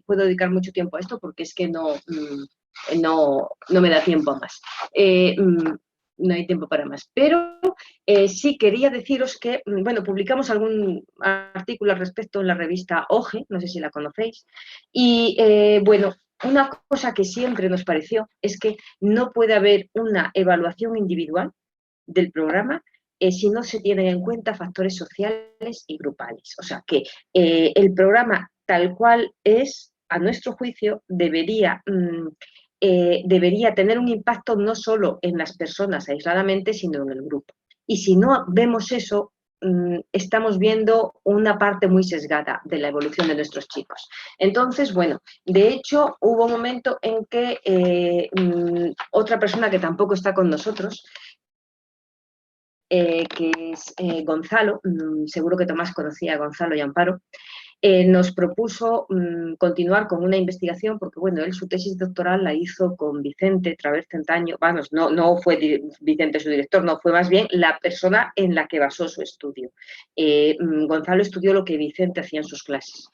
Speaker 3: puedo dedicar mucho tiempo a esto porque es que no me da tiempo a más. No hay tiempo para más, pero sí quería deciros que, bueno, publicamos algún artículo al respecto en la revista OGE, no sé si la conocéis, y bueno, una cosa que siempre nos pareció es que no puede haber una evaluación individual del programa si no se tienen en cuenta factores sociales y grupales. O sea, que el programa tal cual es, a nuestro juicio, debería tener un impacto no solo en las personas aisladamente, sino en el grupo. Y si no vemos eso, estamos viendo una parte muy sesgada de la evolución de nuestros chicos. Entonces, bueno, de hecho, hubo un momento en que otra persona que tampoco está con nosotros, que es Gonzalo, seguro que Tomás conocía a Gonzalo y Amparo, nos propuso continuar con una investigación, porque bueno, él su tesis doctoral la hizo con Vicente Travers Centaño, vamos, no fue Vicente su director, no, fue más bien la persona en la que basó su estudio. Gonzalo estudió lo que Vicente hacía en sus clases.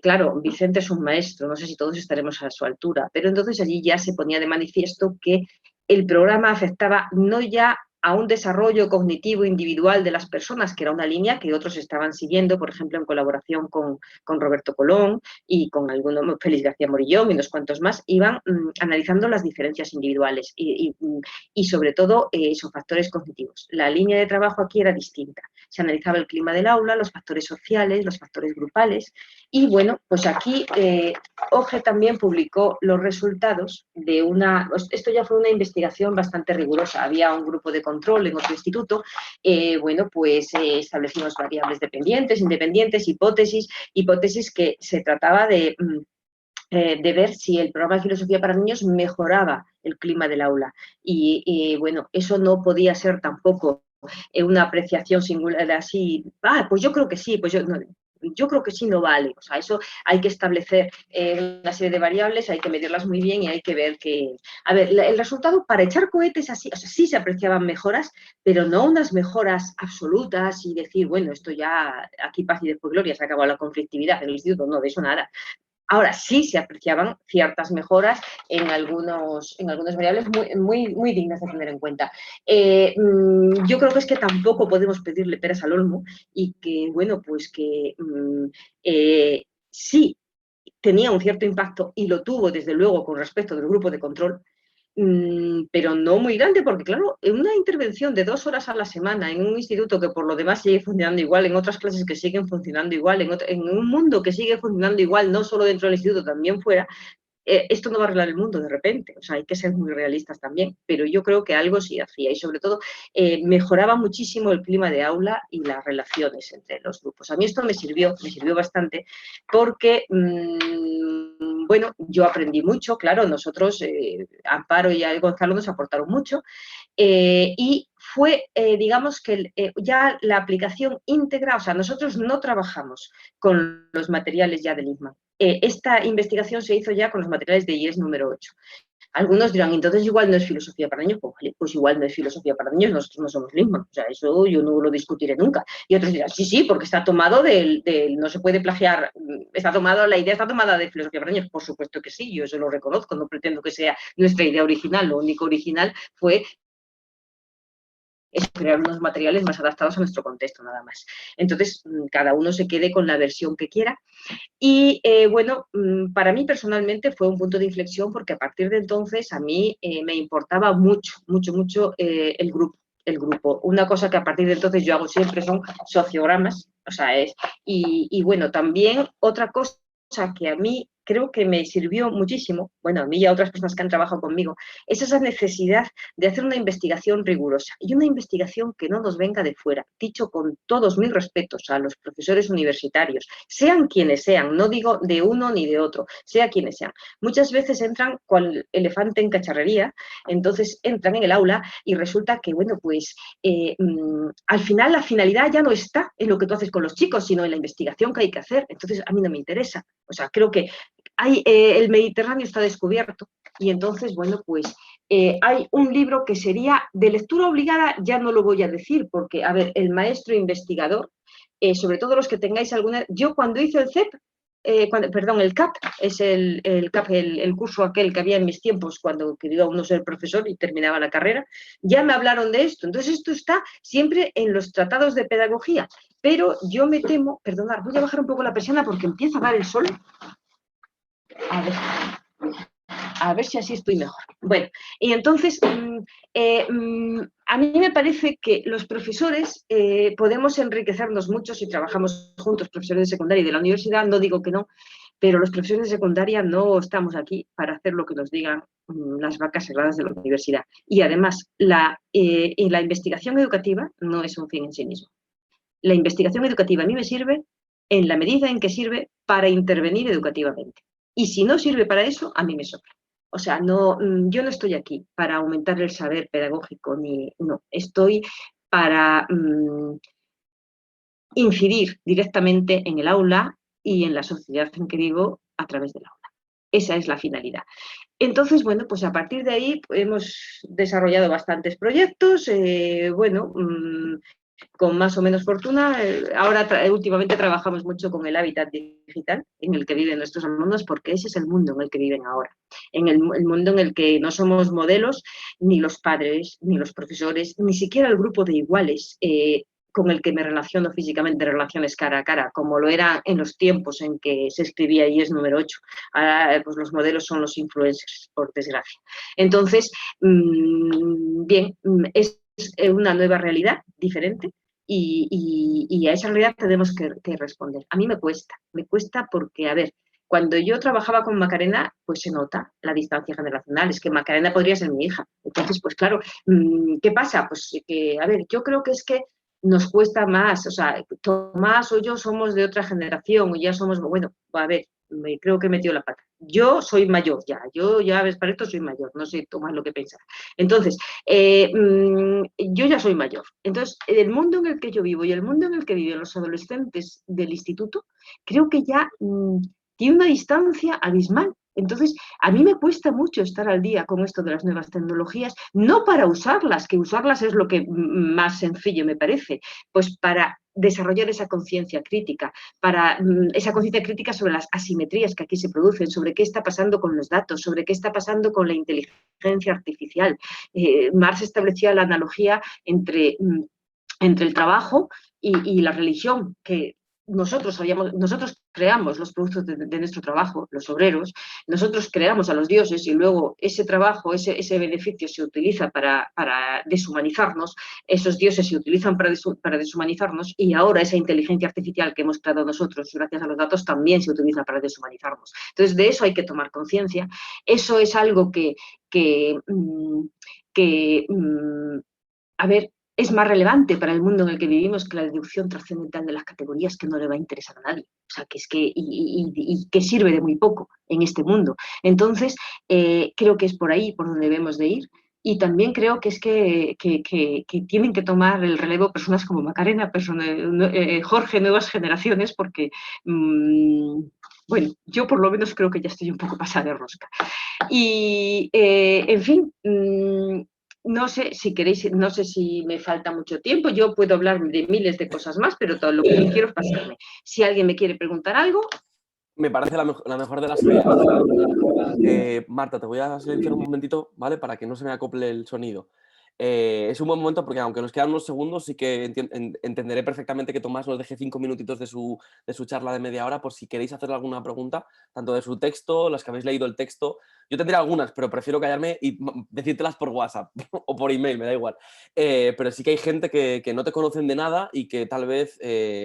Speaker 3: Claro, Vicente es un maestro, no sé si todos estaremos a su altura, pero entonces allí ya se ponía de manifiesto que el programa afectaba no ya a un desarrollo cognitivo individual de las personas, que era una línea que otros estaban siguiendo, por ejemplo, en colaboración con Roberto Colón y con Félix García Morillón y unos cuantos más, iban analizando las diferencias individuales y sobre todo esos factores cognitivos. La línea de trabajo aquí era distinta. Se analizaba el clima del aula, los factores sociales, los factores grupales. Y bueno, pues aquí OGE también publicó los resultados de esto ya fue una investigación bastante rigurosa. Había un grupo de control en otro instituto. Bueno, pues establecimos variables dependientes, independientes, hipótesis que se trataba de ver si el programa de filosofía para niños mejoraba el clima del aula. Y bueno, eso no podía ser tampoco una apreciación singular así, pues yo creo que sí, pues yo creo que sí no vale. O sea, eso hay que establecer una serie de variables, hay que medirlas muy bien y hay que ver que... A ver, el resultado para echar cohetes así, o sea, sí se apreciaban mejoras, pero no unas mejoras absolutas y decir, bueno, esto ya aquí paz y después gloria, se ha acabado la conflictividad en el instituto, no, de eso nada. Ahora sí se apreciaban ciertas mejoras en algunas variables muy dignas de tener en cuenta. Yo creo que es que tampoco podemos pedirle peras al olmo y que, bueno, pues que sí tenía un cierto impacto y lo tuvo desde luego con respecto del grupo de control, pero no muy grande, porque claro, en una intervención de 2 horas a la semana en un instituto que por lo demás sigue funcionando igual, en otras clases que siguen funcionando igual, en un mundo que sigue funcionando igual, no solo dentro del instituto, también fuera, esto no va a arreglar el mundo de repente, o sea, hay que ser muy realistas también, pero yo creo que algo sí hacía y sobre todo mejoraba muchísimo el clima de aula y las relaciones entre los grupos. A mí esto me sirvió bastante porque, bueno, yo aprendí mucho, claro, nosotros, Amparo y Gonzalo nos aportaron mucho, y fue, digamos que ya la aplicación íntegra, o sea, nosotros no trabajamos con los materiales ya del ISMA. Esta investigación se hizo ya con los materiales de IES número 8. Algunos dirán, entonces igual no es filosofía para niños, pues igual no es filosofía para niños, nosotros no somos ISMA, o sea, eso yo no lo discutiré nunca. Y otros dirán, sí, porque está tomado no se puede plagiar, la idea está tomada de filosofía para niños, por supuesto que sí, yo eso lo reconozco, no pretendo que sea nuestra idea original, lo único original fue es crear unos materiales más adaptados a nuestro contexto, nada más. Entonces, cada uno se quede con la versión que quiera. Y bueno, para mí personalmente fue un punto de inflexión porque a partir de entonces a mí me importaba mucho el grupo. Una cosa que a partir de entonces yo hago siempre son sociogramas, o sea, y bueno, también otra cosa que a mí creo que me sirvió muchísimo, bueno, a mí y a otras personas que han trabajado conmigo, es esa necesidad de hacer una investigación rigurosa y una investigación que no nos venga de fuera, dicho con todos mis respetos a los profesores universitarios, sean quienes sean, no digo de uno ni de otro, sea quienes sean. Muchas veces entran cual elefante en cacharrería, entonces entran en el aula y resulta que, bueno, pues al final la finalidad ya no está en lo que tú haces con los chicos, sino en la investigación que hay que hacer. Entonces a mí no me interesa. O sea, creo que el Mediterráneo está descubierto y entonces, bueno, pues hay un libro que sería de lectura obligada, ya no lo voy a decir, porque, a ver, el maestro investigador, sobre todo los que tengáis alguna... Yo cuando hice el CEP, el CAP, es el CAP, el curso aquel que había en mis tiempos cuando quería uno ser profesor y terminaba la carrera, ya me hablaron de esto. Entonces esto está siempre en los tratados de pedagogía, pero yo me temo, perdonad, voy a bajar un poco la persiana porque empieza a dar el sol. A ver si así estoy mejor. Bueno, y entonces a mí me parece que los profesores podemos enriquecernos mucho si trabajamos juntos, profesores de secundaria y de la universidad, no digo que no, pero los profesores de secundaria no estamos aquí para hacer lo que nos digan las vacas sagradas de la universidad. Y además, la investigación educativa no es un fin en sí mismo. La investigación educativa a mí me sirve en la medida en que sirve para intervenir educativamente. Y si no sirve para eso, a mí me sobra. O sea, yo no estoy aquí para aumentar el saber pedagógico, no, estoy para incidir directamente en el aula y en la sociedad en que vivo a través del aula. Esa es la finalidad. Entonces, bueno, pues a partir de ahí hemos desarrollado bastantes proyectos, con más o menos fortuna. Ahora, últimamente trabajamos mucho con el hábitat digital en el que viven nuestros alumnos, porque ese es el mundo en el que viven ahora. En el mundo en el que no somos modelos, ni los padres, ni los profesores, ni siquiera el grupo de iguales con el que me relaciono físicamente, relaciones cara a cara, como lo era en los tiempos en que se escribía IES número 8. Ahora, pues los modelos son los influencers, por desgracia. Entonces, bien, es una nueva realidad diferente, y a esa realidad tenemos que responder. A mí me cuesta porque, a ver, cuando yo trabajaba con Macarena, pues se nota la distancia generacional, es que Macarena podría ser mi hija. Entonces, pues claro, ¿qué pasa? Pues que, a ver, yo creo que es que nos cuesta más, o sea, Tomás o yo somos de otra generación, o ya somos, bueno, a ver, creo que he metido la pata. Yo soy mayor ya, yo ya ves, para esto soy mayor, no sé Tomás lo que piensa. Entonces, yo ya soy mayor. Entonces, el mundo en el que yo vivo y el mundo en el que viven los adolescentes del instituto, creo que ya tiene una distancia abismal. Entonces, a mí me cuesta mucho estar al día con esto de las nuevas tecnologías, no para usarlas, que usarlas es lo que más sencillo me parece, pues para desarrollar esa conciencia crítica, para esa conciencia crítica sobre las asimetrías que aquí se producen, sobre qué está pasando con los datos, sobre qué está pasando con la inteligencia artificial. Marx establecía la analogía entre el trabajo y la religión, que nosotros creamos los productos de nuestro trabajo, los obreros, nosotros creamos a los dioses y luego ese trabajo, ese beneficio se utiliza para deshumanizarnos, esos dioses se utilizan para deshumanizarnos y ahora esa inteligencia artificial que hemos creado nosotros gracias a los datos también se utiliza para deshumanizarnos. Entonces de eso hay que tomar conciencia, eso es algo a ver, es más relevante para el mundo en el que vivimos que la deducción trascendental de las categorías que no le va a interesar a nadie. O sea, que es que, y que sirve de muy poco en este mundo. Entonces, creo que es por ahí por donde debemos de ir. Y también creo que es que tienen que tomar el relevo personas como Macarena, Jorge, nuevas generaciones, porque, bueno, yo por lo menos creo que ya estoy un poco pasada de rosca. Y, en fin, no sé si queréis, no sé si me falta mucho tiempo, yo puedo hablar de miles de cosas más, pero todo lo que no quiero es pasarme. Si alguien me quiere preguntar algo...
Speaker 1: Me parece la mejor de las ideas. Marta, te voy a silenciar un momentito, ¿vale? Para que no se me acople el sonido. Es un buen momento porque aunque nos quedan unos segundos, sí que entenderé perfectamente que Tomás nos deje 5 minutitos de su charla de media hora por si queréis hacerle alguna pregunta, tanto de su texto, las que habéis leído el texto. Yo tendría algunas, pero prefiero callarme y decírtelas por WhatsApp o por email, me da igual. Pero sí que hay gente que no te conocen de nada y que tal vez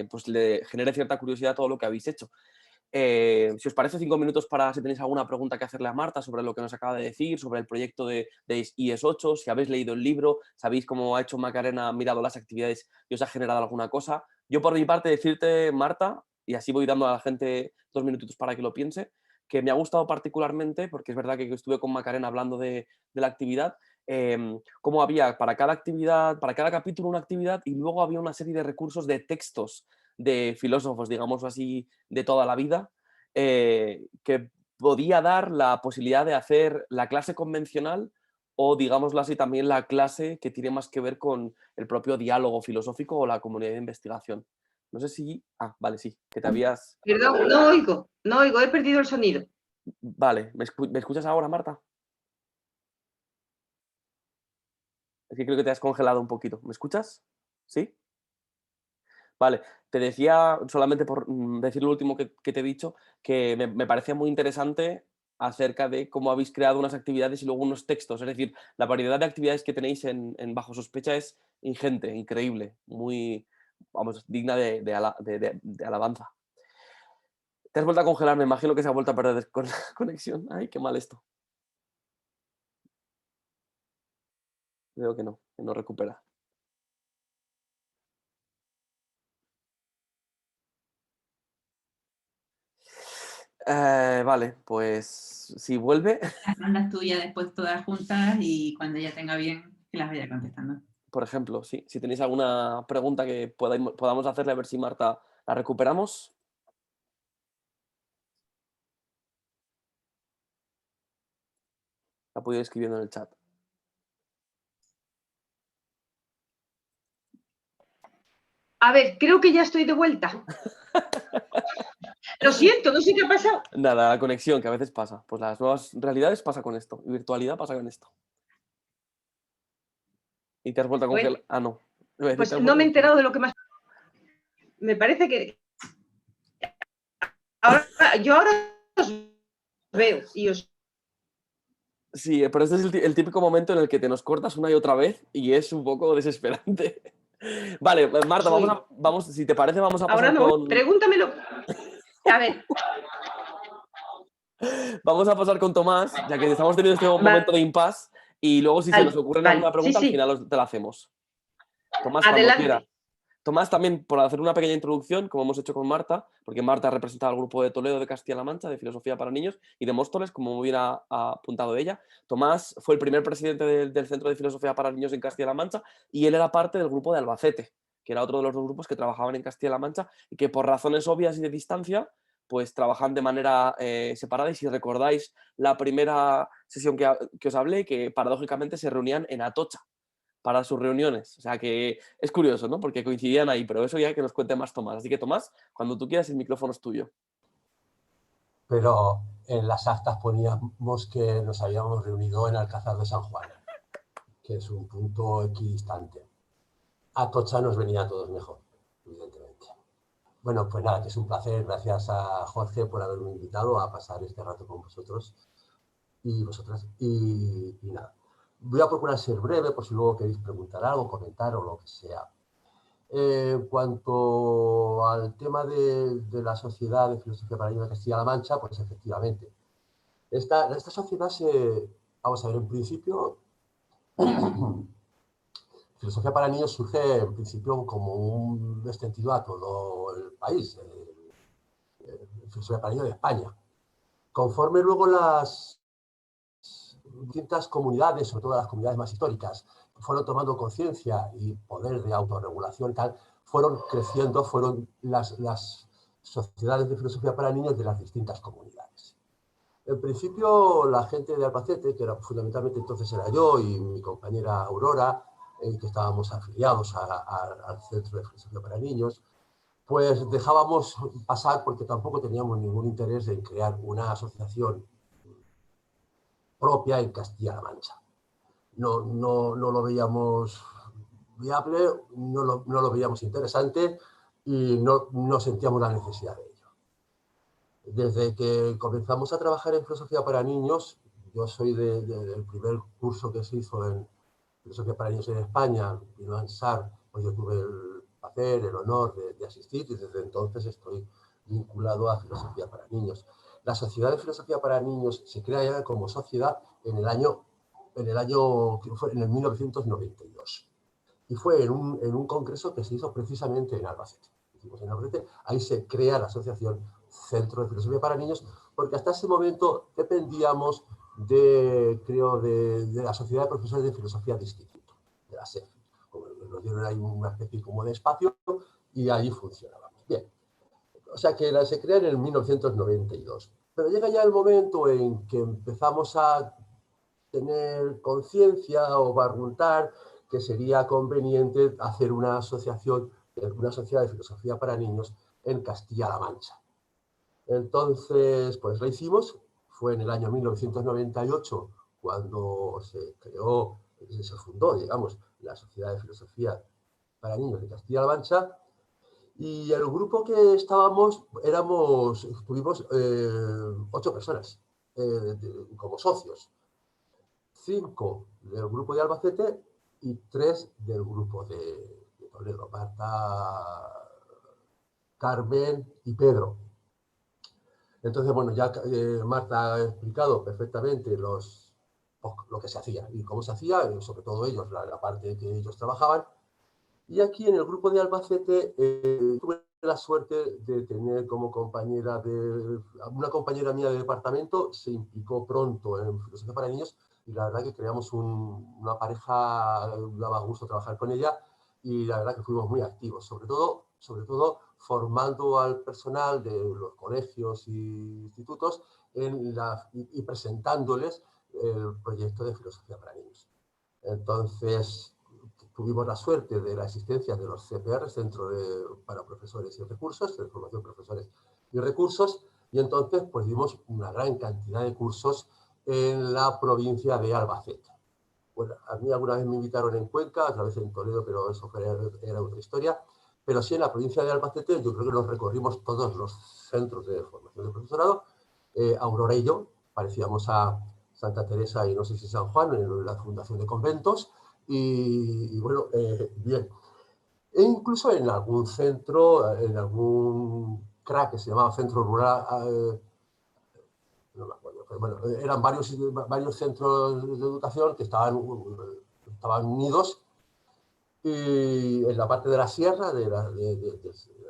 Speaker 1: pues le genere cierta curiosidad todo lo que habéis hecho. Si os parece, 5 minutos para si tenéis alguna pregunta que hacerle a Marta sobre lo que nos acaba de decir, sobre el proyecto de IES8, si habéis leído el libro, sabéis cómo ha hecho Macarena, mirado las actividades y os ha generado alguna cosa. Yo por mi parte decirte, Marta, y así voy dando a la gente 2 minutitos para que lo piense, que me ha gustado particularmente, porque es verdad que estuve con Macarena hablando de la actividad, cómo había para cada actividad, para cada capítulo una actividad y luego había una serie de recursos de textos de filósofos, digamos así, de toda la vida, que podía dar la posibilidad de hacer la clase convencional o, digámoslo así, también la clase que tiene más que ver con el propio diálogo filosófico o la comunidad de investigación. No sé si... Ah, vale, sí, que te habías...
Speaker 3: Perdón, no oigo, he perdido el sonido.
Speaker 1: Vale, ¿me escuchas ahora, Marta? Es que creo que te has congelado un poquito. ¿Me escuchas? ¿Sí? Vale, te decía, solamente por decir lo último que te he dicho, que me parecía muy interesante acerca de cómo habéis creado unas actividades y luego unos textos. Es decir, la variedad de actividades que tenéis en Bajo Sospecha es ingente, increíble, muy, vamos, digna de alabanza. Te has vuelto a congelar, me imagino que se ha vuelto a perder con la conexión. Ay, qué mal esto. Veo que no recupera. Vale, pues si vuelve...
Speaker 8: Las mandas tuyas después todas juntas y cuando ella tenga bien que las vaya contestando.
Speaker 1: Por ejemplo, sí, si tenéis alguna pregunta que podamos hacerle a ver si Marta la recuperamos. La puedo ir escribiendo en el chat.
Speaker 3: A ver, creo que ya estoy de vuelta. Lo siento, no sé qué ha pasado.
Speaker 1: Nada, la conexión, que a veces pasa. Pues las nuevas realidades pasa con esto. Y virtualidad pasa con esto. Y te has vuelto a congelar.
Speaker 3: Bueno,
Speaker 1: ah, no.
Speaker 3: Pues no me he enterado de lo que más... Me parece que... Yo ahora os veo y os...
Speaker 1: Sí, pero este es el típico momento en el que te nos cortas una y otra vez y es un poco desesperante. Vale, Marta,
Speaker 3: Sí.
Speaker 1: vamos, si te parece, vamos a
Speaker 3: Ahora
Speaker 1: pasar
Speaker 3: no,
Speaker 1: con...
Speaker 3: pregúntamelo. A ver,
Speaker 1: Vamos a pasar con Tomás, ya que estamos teniendo este momento de impasse, y luego si se nos ocurre alguna
Speaker 3: vale, sí,
Speaker 1: pregunta, al
Speaker 3: sí,
Speaker 1: final te la hacemos. Tomás, cuando quiera.
Speaker 3: adelante.
Speaker 1: Tomás, también por hacer una pequeña introducción, como hemos hecho con Marta, porque Marta representa al grupo de Toledo de Castilla-La Mancha, de Filosofía para Niños, y de Móstoles, como muy bien ha apuntado ella. Tomás fue el primer presidente del Centro de Filosofía para Niños en Castilla-La Mancha, y él era parte del grupo de Albacete, que era otro de los dos grupos que trabajaban en Castilla-La Mancha, y que por razones obvias y de distancia, pues trabajan de manera separada. Y si recordáis la primera sesión que os hablé, que paradójicamente se reunían en Atocha para sus reuniones. O sea que es curioso, ¿no? Porque coincidían ahí, pero eso ya que nos cuente más Tomás. Así que Tomás, cuando tú quieras, el micrófono es tuyo.
Speaker 6: Pero en las actas poníamos que nos habíamos reunido en Alcázar de San Juan, que es un punto equidistante. Atocha nos venía a todos mejor, evidentemente. Bueno, pues nada, que es un placer. Gracias a Jorge por haberme invitado a pasar este rato con vosotros y vosotras. Y nada, voy a procurar ser breve por si luego queréis preguntar algo, comentar o lo que sea. En cuanto al tema de la Sociedad de Filosofía para Niños de Castilla-La Mancha, pues efectivamente. Esta sociedad vamos a ver, en principio, Filosofía para Niños surge en principio como un extendido a todo el país, Filosofía para Niños de España. Conforme luego las distintas comunidades, sobre todo las comunidades más históricas, fueron tomando conciencia y poder de autorregulación y tal, fueron creciendo, fueron las sociedades de filosofía para niños de las distintas comunidades. En principio, la gente de Albacete, que era, fundamentalmente entonces era yo y mi compañera Aurora, que estábamos afiliados al Centro de Filosofía para Niños, pues dejábamos pasar porque tampoco teníamos ningún interés en crear una asociación propia en Castilla-La Mancha. No lo veíamos viable, no lo veíamos interesante y no sentíamos la necesidad de ello. Desde que comenzamos a trabajar en Filosofía para Niños, yo soy del primer curso que se hizo en Filosofía para Niños en España, vino en SAR, pues yo tuve el placer, el honor de asistir y desde entonces estoy vinculado a Filosofía para Niños. La Sociedad de Filosofía para Niños se crea ya como sociedad en el 1992. Y fue en un congreso que se hizo precisamente en Albacete. Ahí se crea la asociación Centro de Filosofía para Niños, porque hasta ese momento dependíamos de la Sociedad de Profesores de Filosofía de Instituto, de la SEF. Nos dieron ahí una especie como de espacio y ahí funcionábamos. Bien. O sea que se crea en el 1992. Pero llega ya el momento en que empezamos a tener conciencia o barruntar que sería conveniente hacer una sociedad de filosofía para niños en Castilla-La Mancha. Entonces, pues lo hicimos. Fue en el año 1998 cuando se fundó, digamos, la Sociedad de Filosofía para Niños de Castilla-La Mancha. Y el grupo que estábamos, tuvimos 8 personas como socios. 5 del grupo de Albacete y 3 del grupo de Toledo, Marta, Carmen y Pedro. Entonces, bueno, ya Marta ha explicado perfectamente lo que se hacía y cómo se hacía, sobre todo ellos, la parte que ellos trabajaban. Y aquí en el grupo de Albacete tuve la suerte de tener como compañera una compañera mía de departamento, se implicó pronto en Filosofía para Niños y la verdad que creamos una pareja, daba gusto trabajar con ella y la verdad que fuimos muy activos, sobre todo formando al personal de los colegios y institutos y presentándoles el proyecto de Filosofía para Niños. Entonces, tuvimos la suerte de la existencia de los CPR, Centro para Profesores y Recursos, de formación de profesores y recursos, y entonces pues dimos una gran cantidad de cursos en la provincia de Albacete. Bueno, a mí alguna vez me invitaron en Cuenca, otra vez en Toledo, pero eso era otra historia, pero sí en la provincia de Albacete yo creo que nos recorrimos todos los centros de formación de profesorado. Aurora y yo parecíamos a Santa Teresa y no sé si San Juan, en la fundación de conventos. Y bueno, bien. E incluso en algún centro, en algún CRA que se llamaba Centro Rural, no me acuerdo, pero bueno, eran varios centros de educación que estaban unidos, y en la parte de la sierra, del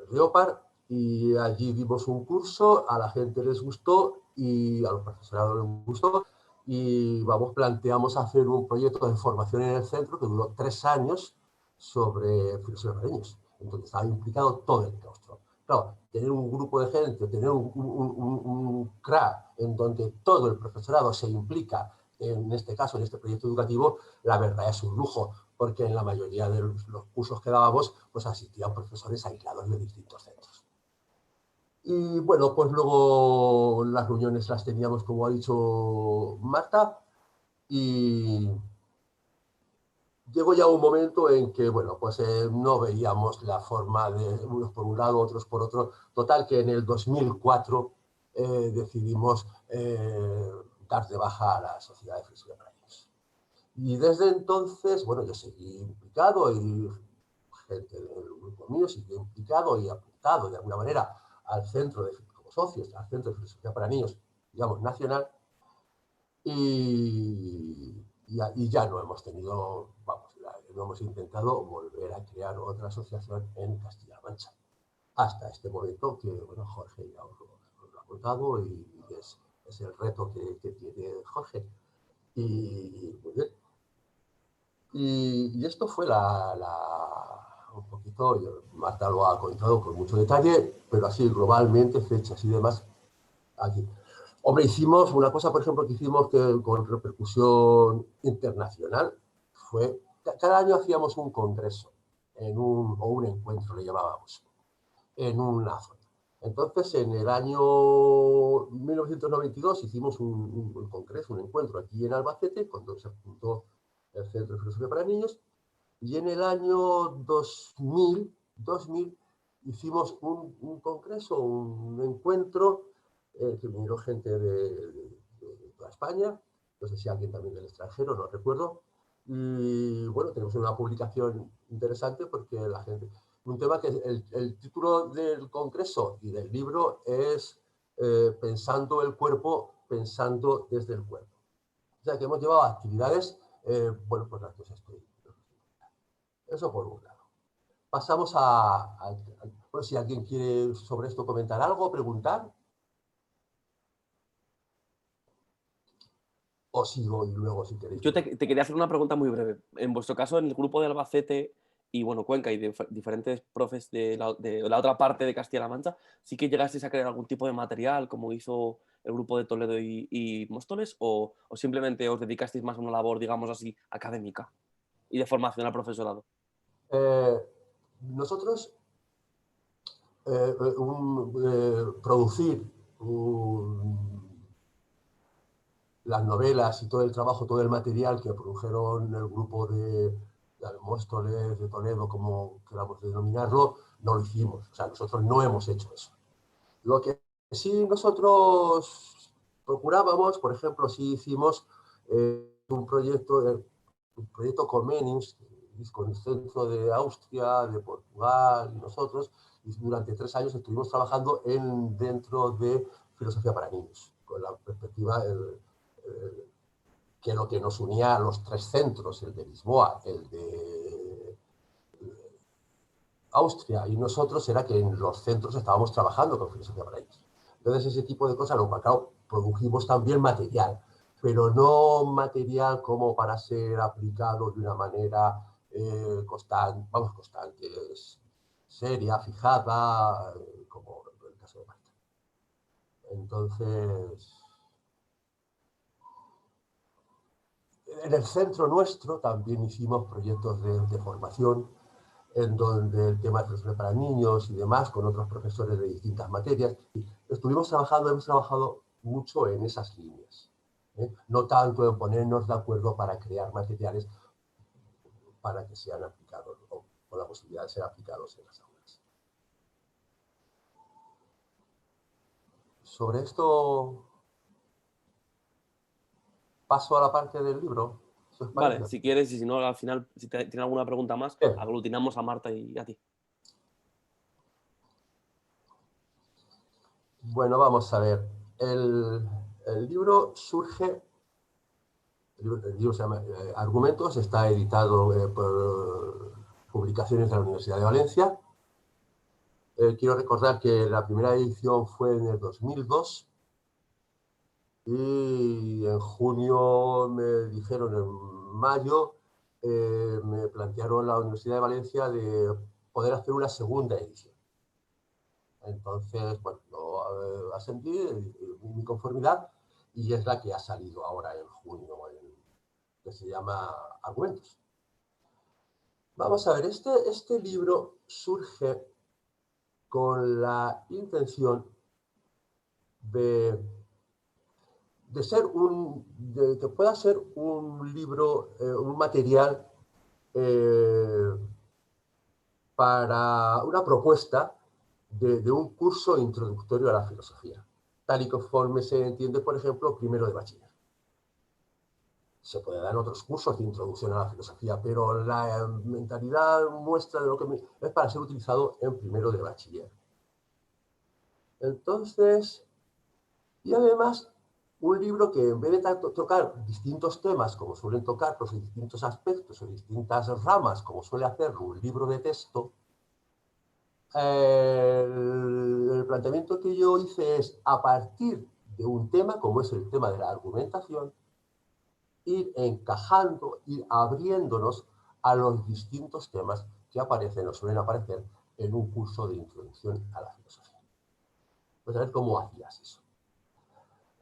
Speaker 6: río Par, y allí dimos un curso, a la gente les gustó y a los profesorados les gustó, y planteamos hacer un proyecto de formación en el centro que duró 3 años sobre filosofía de niños. Entonces estaba implicado todo el claustro. Claro, tener un grupo de gente, tener un CRA en donde todo el profesorado se implica, en este caso, en este proyecto educativo, la verdad es un lujo, porque en la mayoría de los cursos que dábamos, pues asistían profesores aislados de distintos centros. Y bueno, pues luego las reuniones las teníamos, como ha dicho Marta, y llegó ya un momento en que, bueno, pues no veíamos la forma de unos por un lado, otros por otro. Total, que en el 2004 decidimos dar de baja a la Sociedad de Filosofía para Niños. Y desde entonces, bueno, yo seguí implicado y gente del grupo mío sigue implicado y apuntado de alguna manera al centro como socios, al Centro de Filosofía para Niños, digamos, nacional. Y ya no hemos tenido, no hemos intentado volver a crear otra asociación en Castilla-La Mancha. Hasta este momento que, bueno, Jorge ya os lo ha contado y es el reto que tiene Jorge. Y muy bien. Y esto fue un poquito, Marta lo ha contado con mucho detalle, pero así globalmente, fechas y demás, aquí. Hombre, hicimos una cosa, por ejemplo, que hicimos con repercusión internacional, fue, cada año hacíamos un congreso, o un encuentro, le llamábamos, en una zona. Entonces, en el año 1992 hicimos un congreso, un encuentro aquí en Albacete, cuando se juntó el Centro de Filosofía para Niños, y en el año 2000 hicimos un congreso, un encuentro, que vinieron gente de toda España, no sé si alguien también del extranjero, no recuerdo, y bueno, tenemos una publicación interesante porque la gente, un tema que el título del congreso y del libro es Pensando el cuerpo, pensando desde el cuerpo. O sea que hemos llevado actividades, bueno, pues las que os estoy. Eso por un lado. Pasamos bueno, si alguien quiere sobre esto comentar algo, preguntar. O sigo y luego si queréis.
Speaker 1: Yo te quería hacer una pregunta muy breve. En vuestro caso, en el grupo de Albacete y bueno, Cuenca y diferentes profes de la otra parte de Castilla-La Mancha, ¿sí que llegasteis a crear algún tipo de material como hizo el grupo de Toledo y Móstoles? ¿O simplemente os dedicasteis más a una labor, digamos así, académica y de formación al profesorado?
Speaker 6: Nosotros producir las novelas y todo el trabajo, todo el material que produjeron el grupo de Móstoles, de Toledo, como queramos denominarlo, no lo hicimos. O sea, nosotros no hemos hecho eso. Lo que sí nosotros procurábamos, por ejemplo, sí hicimos un proyecto Comenius, con el centro de Austria, de Portugal y nosotros, y durante 3 años estuvimos trabajando dentro de Filosofía para Niños, con la perspectiva que lo que nos unía a los 3 centros, el de Lisboa, el de Austria y nosotros, era que en los centros estábamos trabajando con Filosofía para Niños. Entonces ese tipo de cosas, lo claro, produjimos también material, pero no material como para ser aplicado de una manera constante, seria, fijada, como en el caso de Marta. Entonces, en el centro nuestro también hicimos proyectos de formación, en donde el tema de filosofía para niños y demás, con otros profesores de distintas materias. Hemos trabajado mucho en esas líneas, ¿eh? No tanto en ponernos de acuerdo para crear materiales para que sean aplicados, o con la posibilidad de ser aplicados en las aulas. Sobre esto paso a la parte del libro. ¿Os
Speaker 1: Vale,
Speaker 6: parece?
Speaker 1: si quieres, y si no, al final, si tiene alguna pregunta más,
Speaker 6: Bien.
Speaker 1: aglutinamos a Marta y a ti.
Speaker 6: Bueno, vamos a ver. El libro surge, el libro se llama Argumentos, está editado por Publicaciones de la Universidad de Valencia. Quiero recordar que la primera edición fue en el 2002 y en junio me dijeron, en mayo, me plantearon la Universidad de Valencia de poder hacer una segunda edición. Entonces, bueno, yo asentí mi conformidad y es la que ha salido ahora en junio, que se llama Argumentos. Vamos a ver, este libro surge con la intención de que pueda ser un libro, un material para una propuesta de un curso introductorio a la filosofía, tal y conforme se entiende, por ejemplo, primero de bachiller. Se puede dar otros cursos de introducción a la filosofía, pero la mentalidad nuestra de lo que es para ser utilizado en primero de bachiller. Entonces, y además, un libro que en vez de tocar distintos temas, como suelen tocar, pues distintos aspectos o distintas ramas, como suele hacerlo un libro de texto, el planteamiento que yo hice es, a partir de un tema, como es el tema de la argumentación, ir encajando, ir abriéndonos a los distintos temas que aparecen o suelen aparecer en un curso de introducción a la filosofía. Pues a ver cómo hacías eso.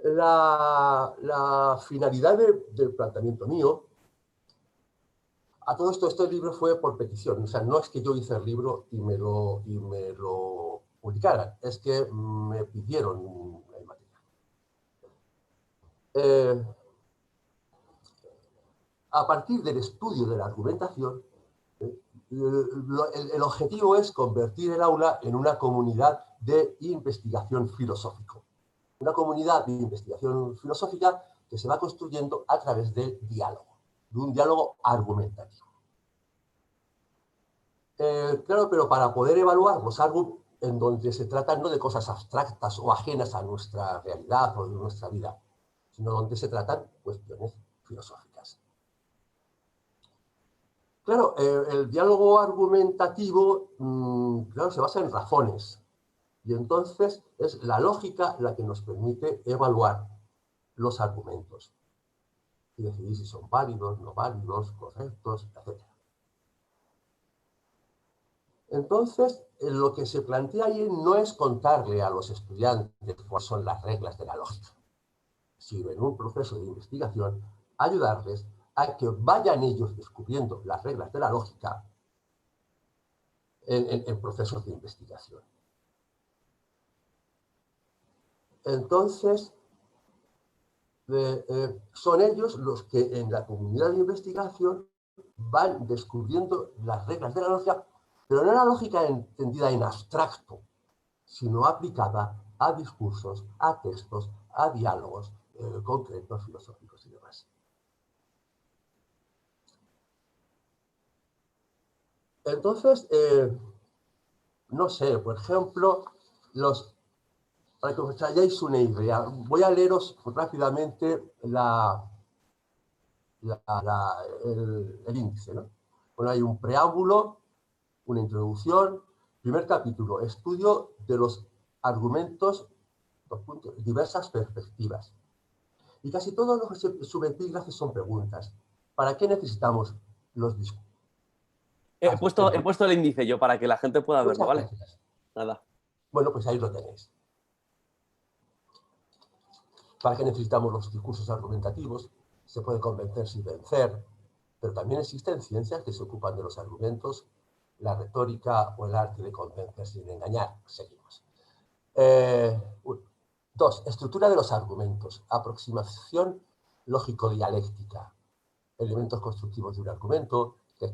Speaker 6: La finalidad del planteamiento mío, a todo esto, este libro fue por petición, o sea, no es que yo hice el libro y me lo publicaran, es que me pidieron el material. A partir del estudio de la argumentación, el objetivo es convertir el aula en una comunidad de investigación filosófica. Una comunidad de investigación filosófica que se va construyendo a través del diálogo, de un diálogo argumentativo. Claro, pero para poder evaluarlos, algo en donde se trata no de cosas abstractas o ajenas a nuestra realidad o de nuestra vida, sino donde se tratan cuestiones filosóficas. Claro, el diálogo argumentativo, claro, se basa en razones. Y entonces es la lógica la que nos permite evaluar los argumentos y decidir si son válidos, no válidos, correctos, etc. Entonces, lo que se plantea ahí no es contarle a los estudiantes cuáles son las reglas de la lógica, sino en un proceso de investigación ayudarles a que vayan ellos descubriendo las reglas de la lógica en procesos de investigación. Entonces, son ellos los que en la comunidad de investigación van descubriendo las reglas de la lógica, pero no la lógica entendida en abstracto, sino aplicada a discursos, a textos, a diálogos concretos, filosóficos y demás. Entonces, no sé, por ejemplo, para que os hayáis una idea, voy a leeros rápidamente el índice, ¿no? Bueno, hay un preámbulo, una introducción, primer capítulo, estudio de los argumentos, diversas perspectivas. Y casi todos los subepígrafes son preguntas. ¿Para qué necesitamos los discursos?
Speaker 1: He puesto el índice yo para que la gente pueda verlo, ¿vale?
Speaker 6: Gracias.
Speaker 1: Nada.
Speaker 6: Bueno, pues ahí lo tenéis. ¿Para qué necesitamos los discursos argumentativos? Se puede convencer sin vencer, pero también existen ciencias que se ocupan de los argumentos, la retórica o el arte de convencer sin engañar. Seguimos. 2. Estructura de los argumentos. Aproximación lógico-dialéctica. Elementos constructivos de un argumento, qué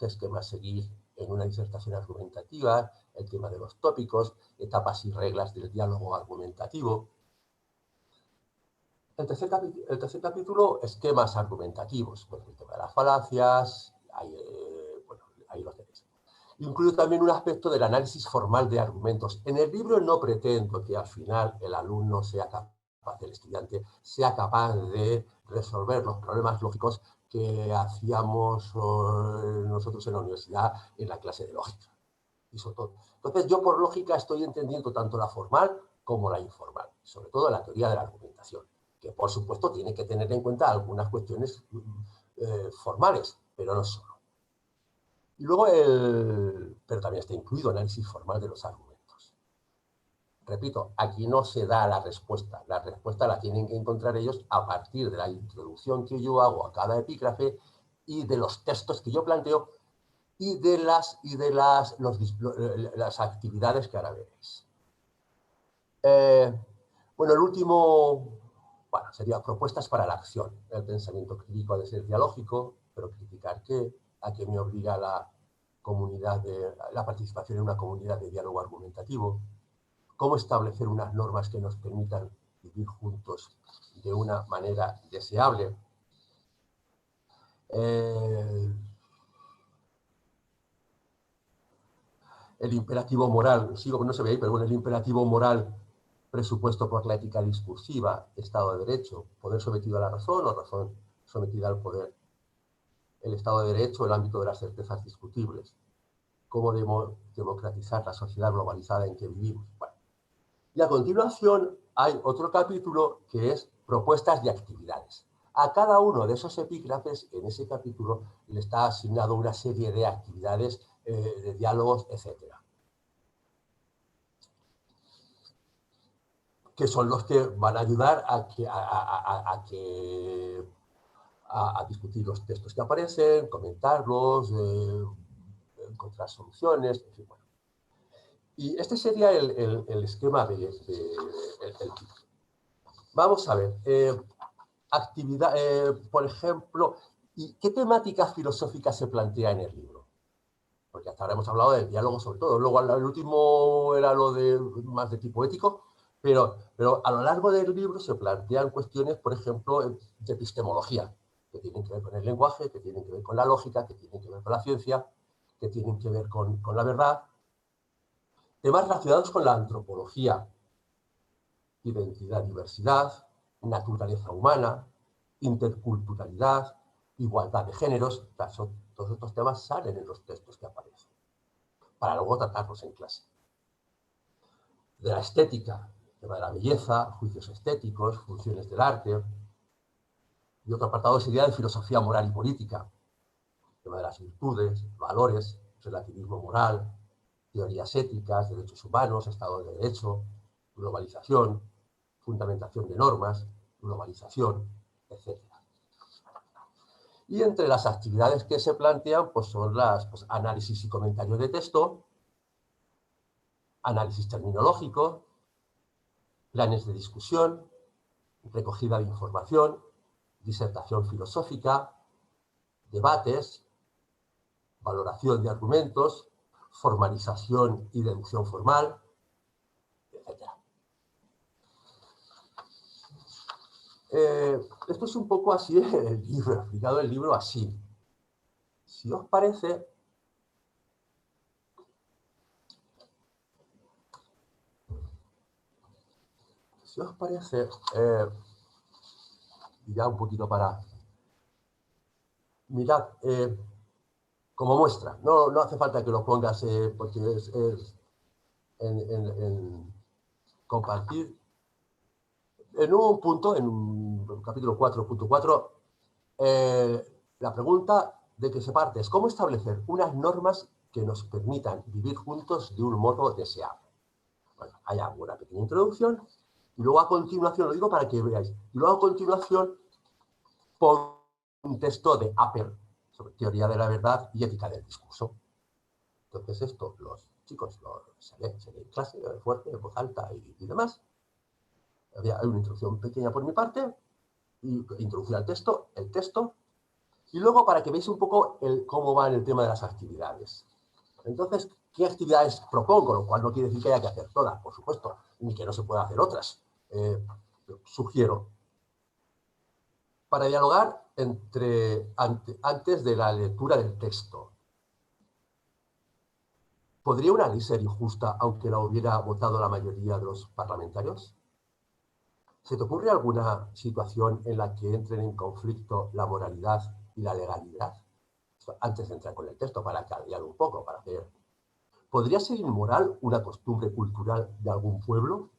Speaker 6: esquema seguir en una disertación argumentativa, el tema de los tópicos, etapas y reglas del diálogo argumentativo. El tercer capítulo, esquemas argumentativos. Pues el tema de las falacias, ahí lo tenéis. Incluye también un aspecto del análisis formal de argumentos. En el libro no pretendo que al final el alumno sea capaz, el estudiante sea capaz de resolver los problemas lógicos que hacíamos nosotros en la universidad en la clase de lógica. Y sobre todo. Entonces, yo por lógica estoy entendiendo tanto la formal como la informal, sobre todo la teoría de la argumentación, que por supuesto tiene que tener en cuenta algunas cuestiones formales, pero no solo. Y luego, pero también está incluido el análisis formal de los argumentos. Repito, aquí no se da la respuesta la tienen que encontrar ellos a partir de la introducción que yo hago a cada epígrafe y de los textos que yo planteo y de las actividades que ahora veréis. Bueno, el último sería propuestas para la acción. El pensamiento crítico ha de ser dialógico, pero criticar ¿qué? ¿A qué me obliga la participación en una comunidad de diálogo argumentativo? ¿Cómo establecer unas normas que nos permitan vivir juntos de una manera deseable? El imperativo moral, sigo que no se ve ahí, pero bueno, el imperativo moral presupuesto por la ética discursiva, Estado de Derecho, poder sometido a la razón o razón sometida al poder. El Estado de Derecho, el ámbito de las certezas discutibles. Cómo democratizar la sociedad globalizada en que vivimos. Bueno. Y a continuación hay otro capítulo que es propuestas de actividades. A cada uno de esos epígrafes, en ese capítulo, le está asignado una serie de actividades, de diálogos, etcétera. Que son los que van a ayudar a discutir los textos que aparecen, comentarlos, encontrar soluciones, en fin, bueno. Y este sería el esquema del título. Vamos a ver, actividad, por ejemplo, ¿y qué temática filosófica se plantea en el libro? Porque hasta ahora hemos hablado del diálogo sobre todo, luego el último era lo de más de tipo ético, pero a lo largo del libro se plantean cuestiones, por ejemplo, de epistemología, que tienen que ver con el lenguaje, que tienen que ver con la lógica, que tienen que ver con la ciencia, que tienen que ver con la verdad. Temas relacionados con la antropología, identidad, diversidad, naturaleza humana, interculturalidad, igualdad de géneros. Todos estos temas salen en los textos que aparecen, para luego tratarlos en clase. De la estética, tema de la belleza, juicios estéticos, funciones del arte. Y otro apartado sería de filosofía moral y política, tema de las virtudes, valores, relativismo moral, teorías éticas, derechos humanos, Estado de Derecho, globalización, fundamentación de normas, globalización, etc. Y entre las actividades que se plantean, pues son las análisis y comentarios de texto, análisis terminológico, planes de discusión, recogida de información, disertación filosófica, debates, valoración de argumentos, formalización y deducción formal, etc. Esto es un poco así el libro, explicado el libro así. Si os parece, ya un poquito para... Mirad, como muestra, no hace falta que lo pongas porque es en compartir. En un punto, en un capítulo 4.4, la pregunta de que se parte es ¿cómo establecer unas normas que nos permitan vivir juntos de un modo deseable? Bueno, hay una pequeña introducción y luego a continuación, lo digo para que veáis, y luego a continuación pongo un texto de Apple sobre teoría de la verdad y ética del discurso. Entonces esto, los chicos se leen en clase, fuerte, en voz alta y demás. Hay una introducción pequeña por mi parte, y introducir el texto, y luego para que veáis un poco cómo va en el tema de las actividades. Entonces, ¿qué actividades propongo? Lo cual no quiere decir que haya que hacer todas, por supuesto, ni que no se pueda hacer otras. Sugiero para dialogar antes de la lectura del texto. ¿Podría una ley ser injusta aunque la hubiera votado la mayoría de los parlamentarios? ¿Se te ocurre alguna situación en la que entren en conflicto la moralidad y la legalidad? Antes de entrar con el texto, para caldear un poco, para ver. ¿Podría ser inmoral una costumbre cultural de algún pueblo?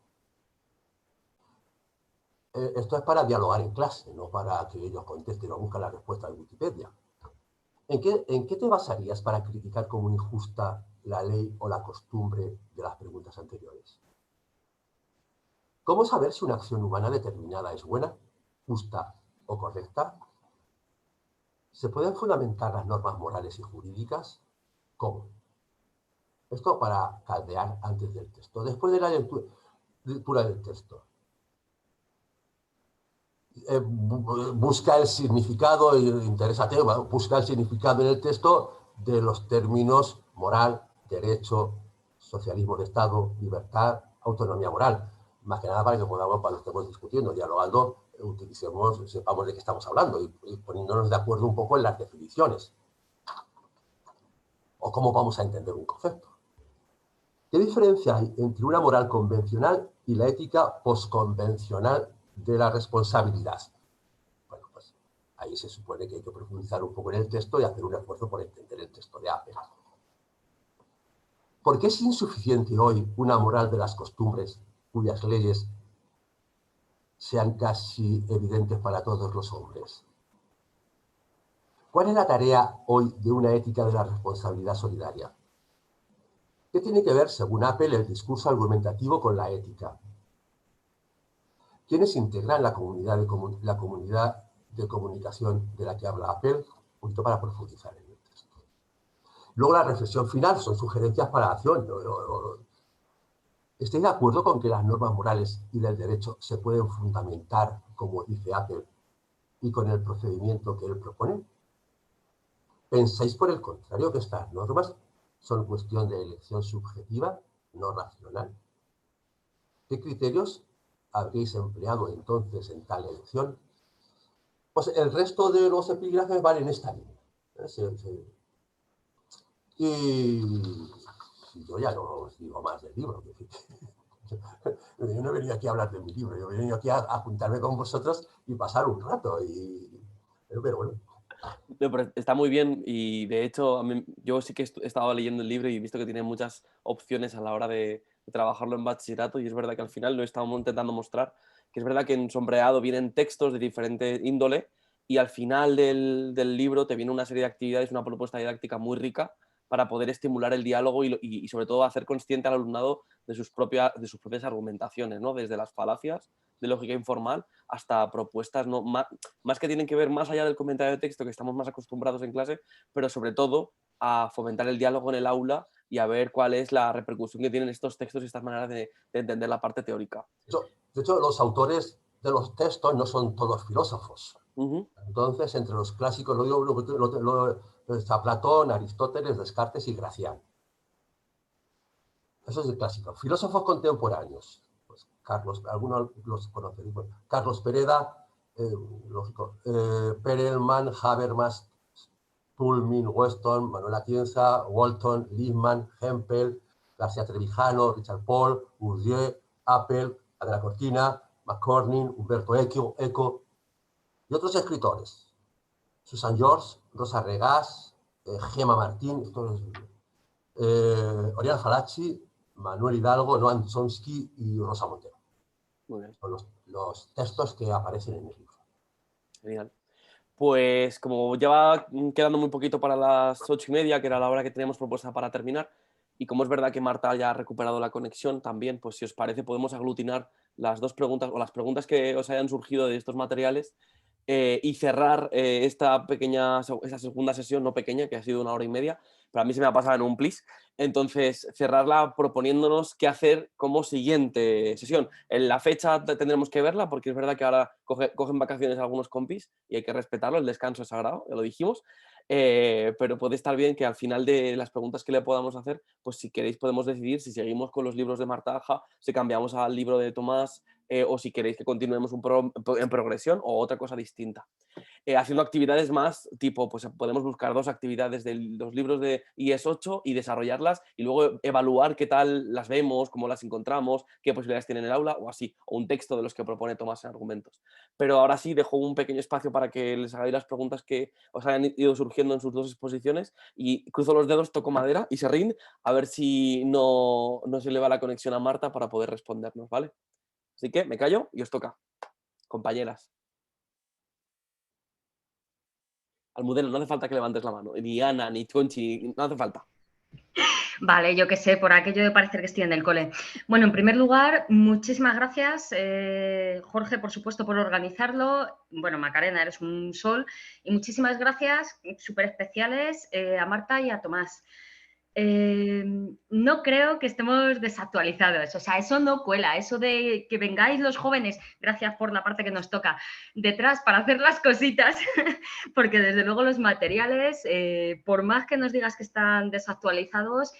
Speaker 6: Esto es para dialogar en clase, no para que ellos contesten o busquen la respuesta de Wikipedia. ¿En qué te basarías para criticar como injusta la ley o la costumbre de las preguntas anteriores? ¿Cómo saber si una acción humana determinada es buena, justa o correcta? ¿Se pueden fundamentar las normas morales y jurídicas? ¿Cómo? Esto para caldear antes del texto. Después de la lectura del texto, busca el significado, interésate, busca el significado en el texto de los términos moral, derecho, socialismo de Estado, libertad, autonomía moral. Más que nada para que podamos, cuando estemos discutiendo, dialogando, sepamos de qué estamos hablando y poniéndonos de acuerdo un poco en las definiciones. O cómo vamos a entender un concepto. ¿Qué diferencia hay entre una moral convencional y la ética posconvencional de la responsabilidad? Bueno, pues ahí se supone que hay que profundizar un poco en el texto y hacer un esfuerzo por entender el texto de Apple. ¿Por qué es insuficiente hoy una moral de las costumbres cuyas leyes sean casi evidentes para todos los hombres? ¿Cuál es la tarea hoy de una ética de la responsabilidad solidaria? ¿Qué tiene que ver, según Apple, el discurso argumentativo con la ética? ¿Quiénes integran la comunidad de comunicación de la que habla Apple? Un poquito para profundizar en el texto. Luego la reflexión final son sugerencias para la acción. ¿Estáis de acuerdo con que las normas morales y del derecho se pueden fundamentar, como dice Apple, y con el procedimiento que él propone? ¿Pensáis, por el contrario, que estas normas son cuestión de elección subjetiva, no racional? ¿Qué criterios habréis empleado entonces en tal elección? Pues el resto de los epígrafes van en esta línea. Y yo ya no os digo más del libro. Yo no he venido aquí a hablar de mi libro, yo he venido aquí a juntarme con vosotros y pasar un rato. Pero bueno.
Speaker 1: No, pero está muy bien y de hecho yo sí que he estado leyendo el libro y he visto que tiene muchas opciones a la hora de trabajarlo en bachillerato y es verdad que al final lo estamos intentando mostrar, que es verdad que en sombreado vienen textos de diferente índole y al final del libro te viene una serie de actividades, una propuesta didáctica muy rica para poder estimular el diálogo y sobre todo hacer consciente al alumnado de sus propias argumentaciones, ¿no? Desde las falacias de lógica informal hasta propuestas más que tienen que ver más allá del comentario de texto que estamos más acostumbrados en clase, pero sobre todo a fomentar el diálogo en el aula y a ver cuál es la repercusión que tienen estos textos y estas maneras de entender la parte teórica.
Speaker 6: De hecho, los autores de los textos no son todos filósofos. Entonces, entre los clásicos está Platón, Aristóteles, Descartes y Gracián. Eso es el clásico. Filósofos contemporáneos. Pues algunos los conoceréis. Carlos Pereda, Perelman, Habermas, Toulmin, Weston, Manuel Atienza, Walton, Lippmann, Hempel, García Trevijano, Richard Paul, Bourdieu, Apple, Adela Cortina, McCormick, Humberto Eco y otros escritores. Susan George, Rosa Regás, Gemma Martín, Oriana Falacci, Manuel Hidalgo, Noam Chomsky y Rosa Montero.
Speaker 1: Muy bien.
Speaker 6: Son los textos que aparecen en el libro.
Speaker 1: Genial. Pues como ya va quedando muy poquito para las 8:30, que era la hora que teníamos propuesta para terminar, y como es verdad que Marta ya ha recuperado la conexión también, pues si os parece podemos aglutinar las dos preguntas o las preguntas que os hayan surgido de estos materiales y cerrar esta segunda sesión, no pequeña, que ha sido 1 hora y media, pero a mí se me ha pasado en un plis. Entonces, cerrarla proponiéndonos qué hacer como siguiente sesión. En la fecha tendremos que verla, porque es verdad que ahora cogen vacaciones algunos compis y hay que respetarlo, el descanso es sagrado, ya lo dijimos. Pero puede estar bien que al final de las preguntas que le podamos hacer, pues si queréis podemos decidir si seguimos con los libros de Marta Aja, si cambiamos al libro de Tomás, o si queréis que continuemos en progresión o otra cosa distinta. Haciendo actividades más tipo, pues podemos buscar 2 actividades de los libros de IES 8 y desarrollarlas y luego evaluar qué tal las vemos, cómo las encontramos, qué posibilidades tienen en el aula o así, o un texto de los que propone Tomás en argumentos. Pero ahora sí dejo un pequeño espacio para que les hagáis las preguntas que os hayan ido surgiendo en sus 2 exposiciones y cruzo los dedos, toco madera y Serrín, a ver si no se le va la conexión a Marta para poder respondernos, ¿vale? Así que me callo y os toca, compañeras. Almudena, no hace falta que levantes la mano, ni Ana, ni Conchi, no hace falta.
Speaker 5: Vale, yo qué sé, por aquello de parecer que estoy en el cole. Bueno, en primer lugar, muchísimas gracias, Jorge, por supuesto, por organizarlo. Bueno, Macarena, eres un sol. Y muchísimas gracias, súper especiales, a Marta y a Tomás. No creo que estemos desactualizados, o sea, eso no cuela, eso de que vengáis los jóvenes, gracias por la parte que nos toca, detrás para hacer las cositas, porque desde luego los materiales, por más que nos digas que están desactualizados,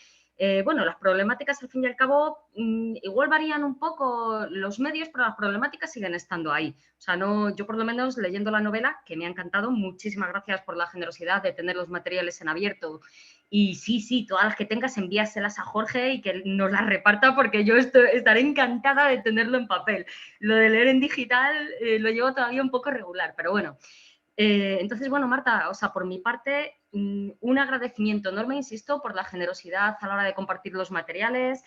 Speaker 5: bueno, las problemáticas al fin y al cabo igual varían un poco los medios, pero las problemáticas siguen estando ahí. O sea, no, yo por lo menos leyendo la novela, que me ha encantado, muchísimas gracias por la generosidad de tener los materiales en abierto. Y sí, todas las que tengas, envíaselas a Jorge y que nos las reparta porque yo estaré encantada de tenerlo en papel. Lo de leer en digital lo llevo todavía un poco regular, pero bueno. Entonces, bueno, Marta, o sea, por mi parte, un agradecimiento enorme, insisto, por la generosidad a la hora de compartir los materiales.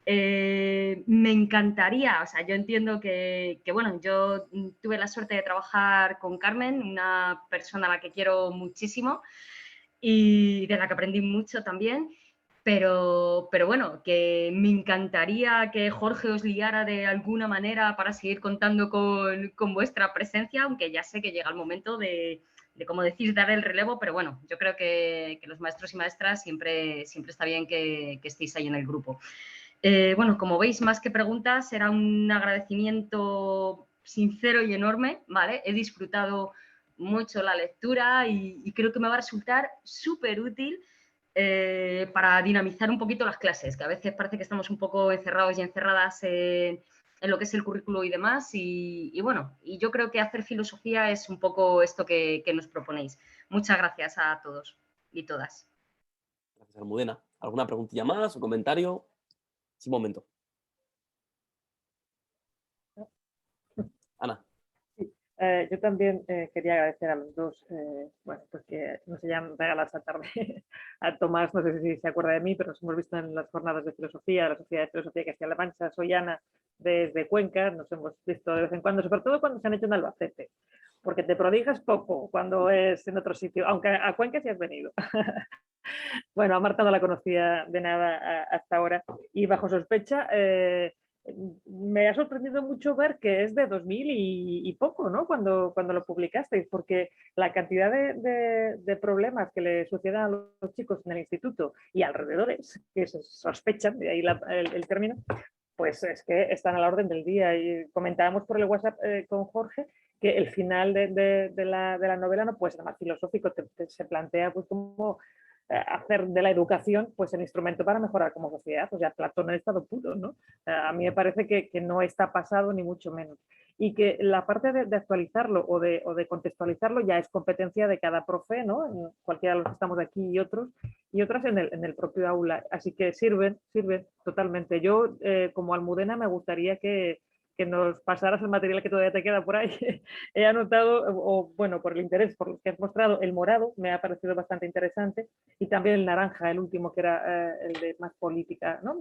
Speaker 5: Me encantaría, o sea, yo entiendo que, bueno, yo tuve la suerte de trabajar con Carmen, una persona a la que quiero muchísimo y de la que aprendí mucho también. Pero bueno, que me encantaría que Jorge os liara de alguna manera para seguir contando con vuestra presencia, aunque ya sé que llega el momento de como decís, dar el relevo, pero bueno, yo creo que los maestros y maestras siempre está bien que estéis ahí en el grupo. Bueno, como veis, más que preguntas, era un agradecimiento sincero y enorme, ¿vale? He disfrutado mucho la lectura y creo que me va a resultar súper útil para dinamizar un poquito las clases, que a veces parece que estamos un poco encerrados y encerradas en lo que es el currículo y demás, y bueno, y yo creo que hacer filosofía es un poco esto que nos proponéis. Muchas gracias a todos y todas.
Speaker 1: Gracias, Almudena. ¿Alguna preguntilla más o comentario? Es un momento. Ana.
Speaker 7: Yo también quería agradecer a los dos, bueno, pues que nos hayan regalado esta tarde. A Tomás, no sé si se acuerda de mí, pero nos hemos visto en las jornadas de filosofía, la Sociedad de Filosofía de Castilla-La Mancha. Soy Ana, desde Cuenca, nos hemos visto de vez en cuando, sobre todo cuando se han hecho en Albacete, porque te prodigas poco cuando es en otro sitio, aunque a Cuenca sí has venido. Bueno, a Marta no la conocía de nada hasta ahora y bajo sospecha. Me ha sorprendido mucho ver que es de 2000 y poco, ¿no? Cuando lo publicasteis, porque la cantidad de problemas que le suceden a los chicos en el instituto y alrededores, que se sospechan, de ahí el término, pues es que están a la orden del día. Y comentábamos por el WhatsApp con Jorge que el final de la novela no puede ser más filosófico, se plantea pues como hacer de la educación pues el instrumento para mejorar como sociedad, o sea, Platón en estado puro, ¿no? A mí me parece que no está pasado ni mucho menos, y que la parte de actualizarlo o de contextualizarlo ya es competencia de cada profe, ¿no? Cualquiera de los que estamos aquí y otras en el propio aula, así que sirven totalmente. Yo como Almudena me gustaría que nos pasaras el material que todavía te queda por ahí. He anotado, o bueno, por el interés por el que has mostrado, el morado me ha parecido bastante interesante, y también el naranja, el último, que era el de más política, ¿no?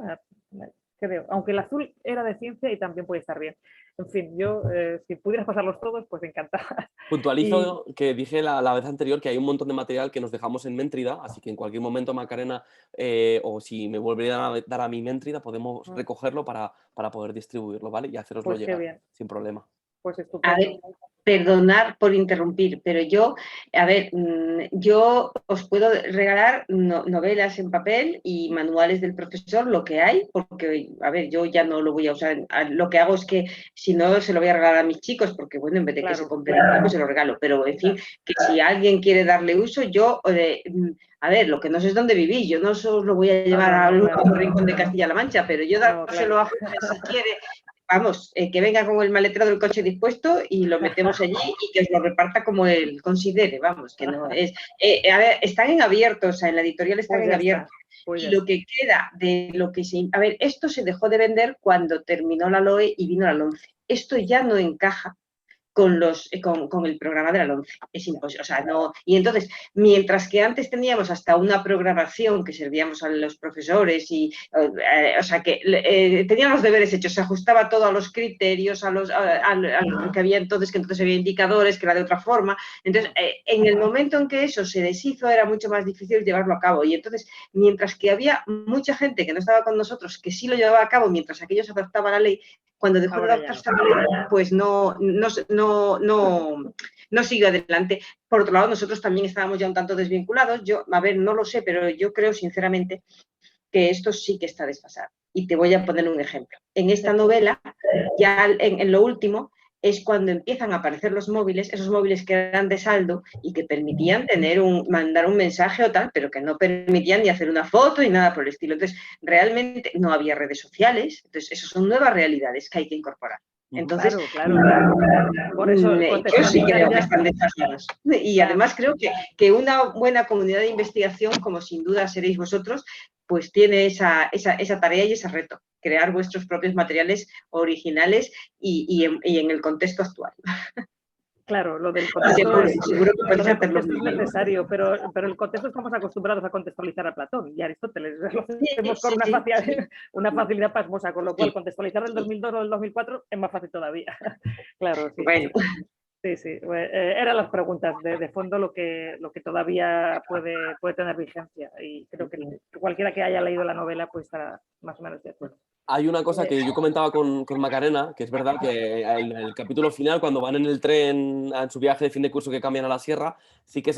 Speaker 7: Creo, aunque el azul era de ciencia y también puede estar bien. En fin, yo, si pudieras pasarlos todos, pues encantada.
Speaker 1: Puntualizo que dije la vez anterior que hay un montón de material que nos dejamos en Méntrida, así que en cualquier momento, Macarena, o si me volvería a dar a mi Méntrida, podemos recogerlo para poder distribuirlo, ¿vale? Y haceroslo
Speaker 7: pues
Speaker 1: llegar sin problema.
Speaker 7: Pues estupendo.
Speaker 3: A ver, perdonar por interrumpir, pero yo, a ver, yo os puedo regalar novelas en papel y manuales del profesor, lo que hay, porque, a ver, yo ya no lo voy a usar. Lo que hago es que, si no, se lo voy a regalar a mis chicos, porque, bueno, en vez de que se compren pues se lo regalo. Pero, en fin, que si alguien quiere darle uso, yo, a ver, lo que no sé es dónde vivís, yo no os lo voy a llevar a un rincón de Castilla-La Mancha, pero yo dárselo a Jorge si quiere, vamos, que venga con el maletero del coche dispuesto y lo metemos allí y que os lo reparta como él considere, vamos, que no es... a ver, están en abierto, o sea, en la editorial están
Speaker 7: Pues
Speaker 3: en
Speaker 7: ya
Speaker 3: abierto.
Speaker 7: está, pues
Speaker 3: Y
Speaker 7: ya
Speaker 3: lo que queda de lo que se... A ver, esto se dejó de vender cuando terminó la LOE y vino la LOMCE. Esto ya no encaja con el programa de la LOMCE. Es imposible, o sea, no... Y entonces, mientras que antes teníamos hasta una programación que servíamos a los profesores y, o sea, que teníamos deberes hechos, se ajustaba todo a los criterios, a lo que había entonces, que entonces había indicadores, que era de otra forma. Entonces, en el momento en que eso se deshizo, era mucho más difícil llevarlo a cabo. Y entonces, mientras que había mucha gente que no estaba con nosotros, que sí lo llevaba a cabo, mientras aquellos adaptaban la ley, cuando dejó de adaptarse a la ley, pues no siguió adelante. Por otro lado, nosotros también estábamos ya un tanto desvinculados. Yo, a ver, no lo sé, pero yo creo sinceramente que esto sí que está desfasado. Y te voy a poner un ejemplo. En esta novela, ya en lo último, es cuando empiezan a aparecer los móviles, esos móviles que eran de saldo y que permitían mandar un mensaje o tal, pero que no permitían ni hacer una foto ni nada por el estilo. Entonces, realmente no había redes sociales. Entonces, esas son nuevas realidades que hay que incorporar. Entonces,
Speaker 7: claro. Por eso
Speaker 3: yo sí creo que están desfasados. Y además creo que una buena comunidad de investigación, como sin duda seréis vosotros, pues tiene esa tarea y ese reto, crear vuestros propios materiales originales y en el contexto actual.
Speaker 7: Claro, lo del contexto es necesario, pero el contexto estamos acostumbrados a contextualizar a Platón y a Aristóteles. Lo hacemos con una facilidad pasmosa, con lo cual contextualizar del 2002 o del 2004 es más fácil todavía. Claro, sí.
Speaker 3: Bueno.
Speaker 7: Sí. Eran las preguntas de fondo lo que todavía puede tener vigencia y creo que cualquiera que haya leído la novela pues estará más o menos de acuerdo.
Speaker 1: Hay una cosa que yo comentaba con Macarena, que es verdad que en el capítulo final, cuando van en el tren en su viaje de fin de curso que cambian a la sierra, sí que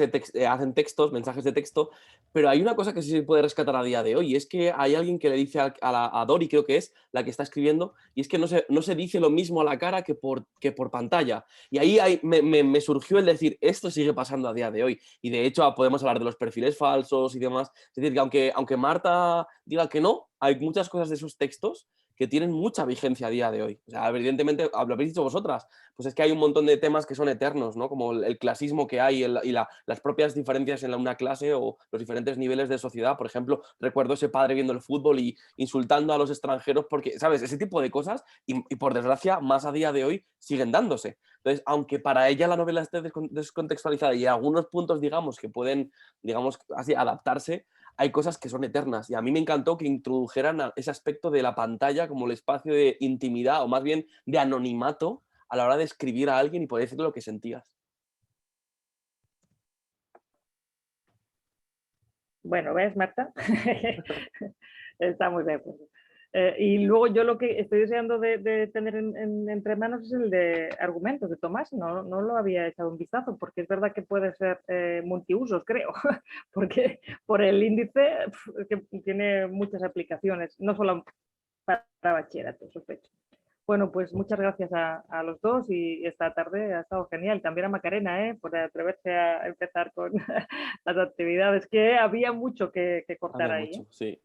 Speaker 1: hacen textos, mensajes de texto, pero hay una cosa que sí se puede rescatar a día de hoy, y es que hay alguien que le dice a Dori, creo que es la que está escribiendo, y es que no se dice lo mismo a la cara que por pantalla. Y ahí me surgió el decir, esto sigue pasando a día de hoy, y de hecho podemos hablar de los perfiles falsos y demás. Es decir, que aunque Marta diga que no, hay muchas cosas de sus textos que tienen mucha vigencia a día de hoy. O sea, evidentemente, lo habéis dicho vosotras, pues es que hay un montón de temas que son eternos, ¿no? Como el clasismo que hay y las propias diferencias en una clase o los diferentes niveles de sociedad. Por ejemplo, recuerdo ese padre viendo el fútbol y insultando a los extranjeros porque, ¿sabes? Ese tipo de cosas y por desgracia, más a día de hoy siguen dándose. Entonces, aunque para ella la novela esté descontextualizada y algunos puntos, digamos, que pueden, digamos, así adaptarse, hay cosas que son eternas y a mí me encantó que introdujeran ese aspecto de la pantalla como el espacio de intimidad o más bien de anonimato a la hora de escribir a alguien y poder decirle lo que sentías.
Speaker 7: Bueno, ¿ves, Marta? Estamos de acuerdo. Y luego yo lo que estoy deseando de tener entre manos es el de argumentos de Tomás. No lo había echado un vistazo porque es verdad que puede ser multiusos, creo, porque por el índice que tiene muchas aplicaciones, no solo para bachillerato, sospecho. Bueno, pues muchas gracias a los dos y esta tarde ha estado genial. También a Macarena, por atreverse a empezar con las actividades, que había mucho que cortar ahí.
Speaker 1: Sí.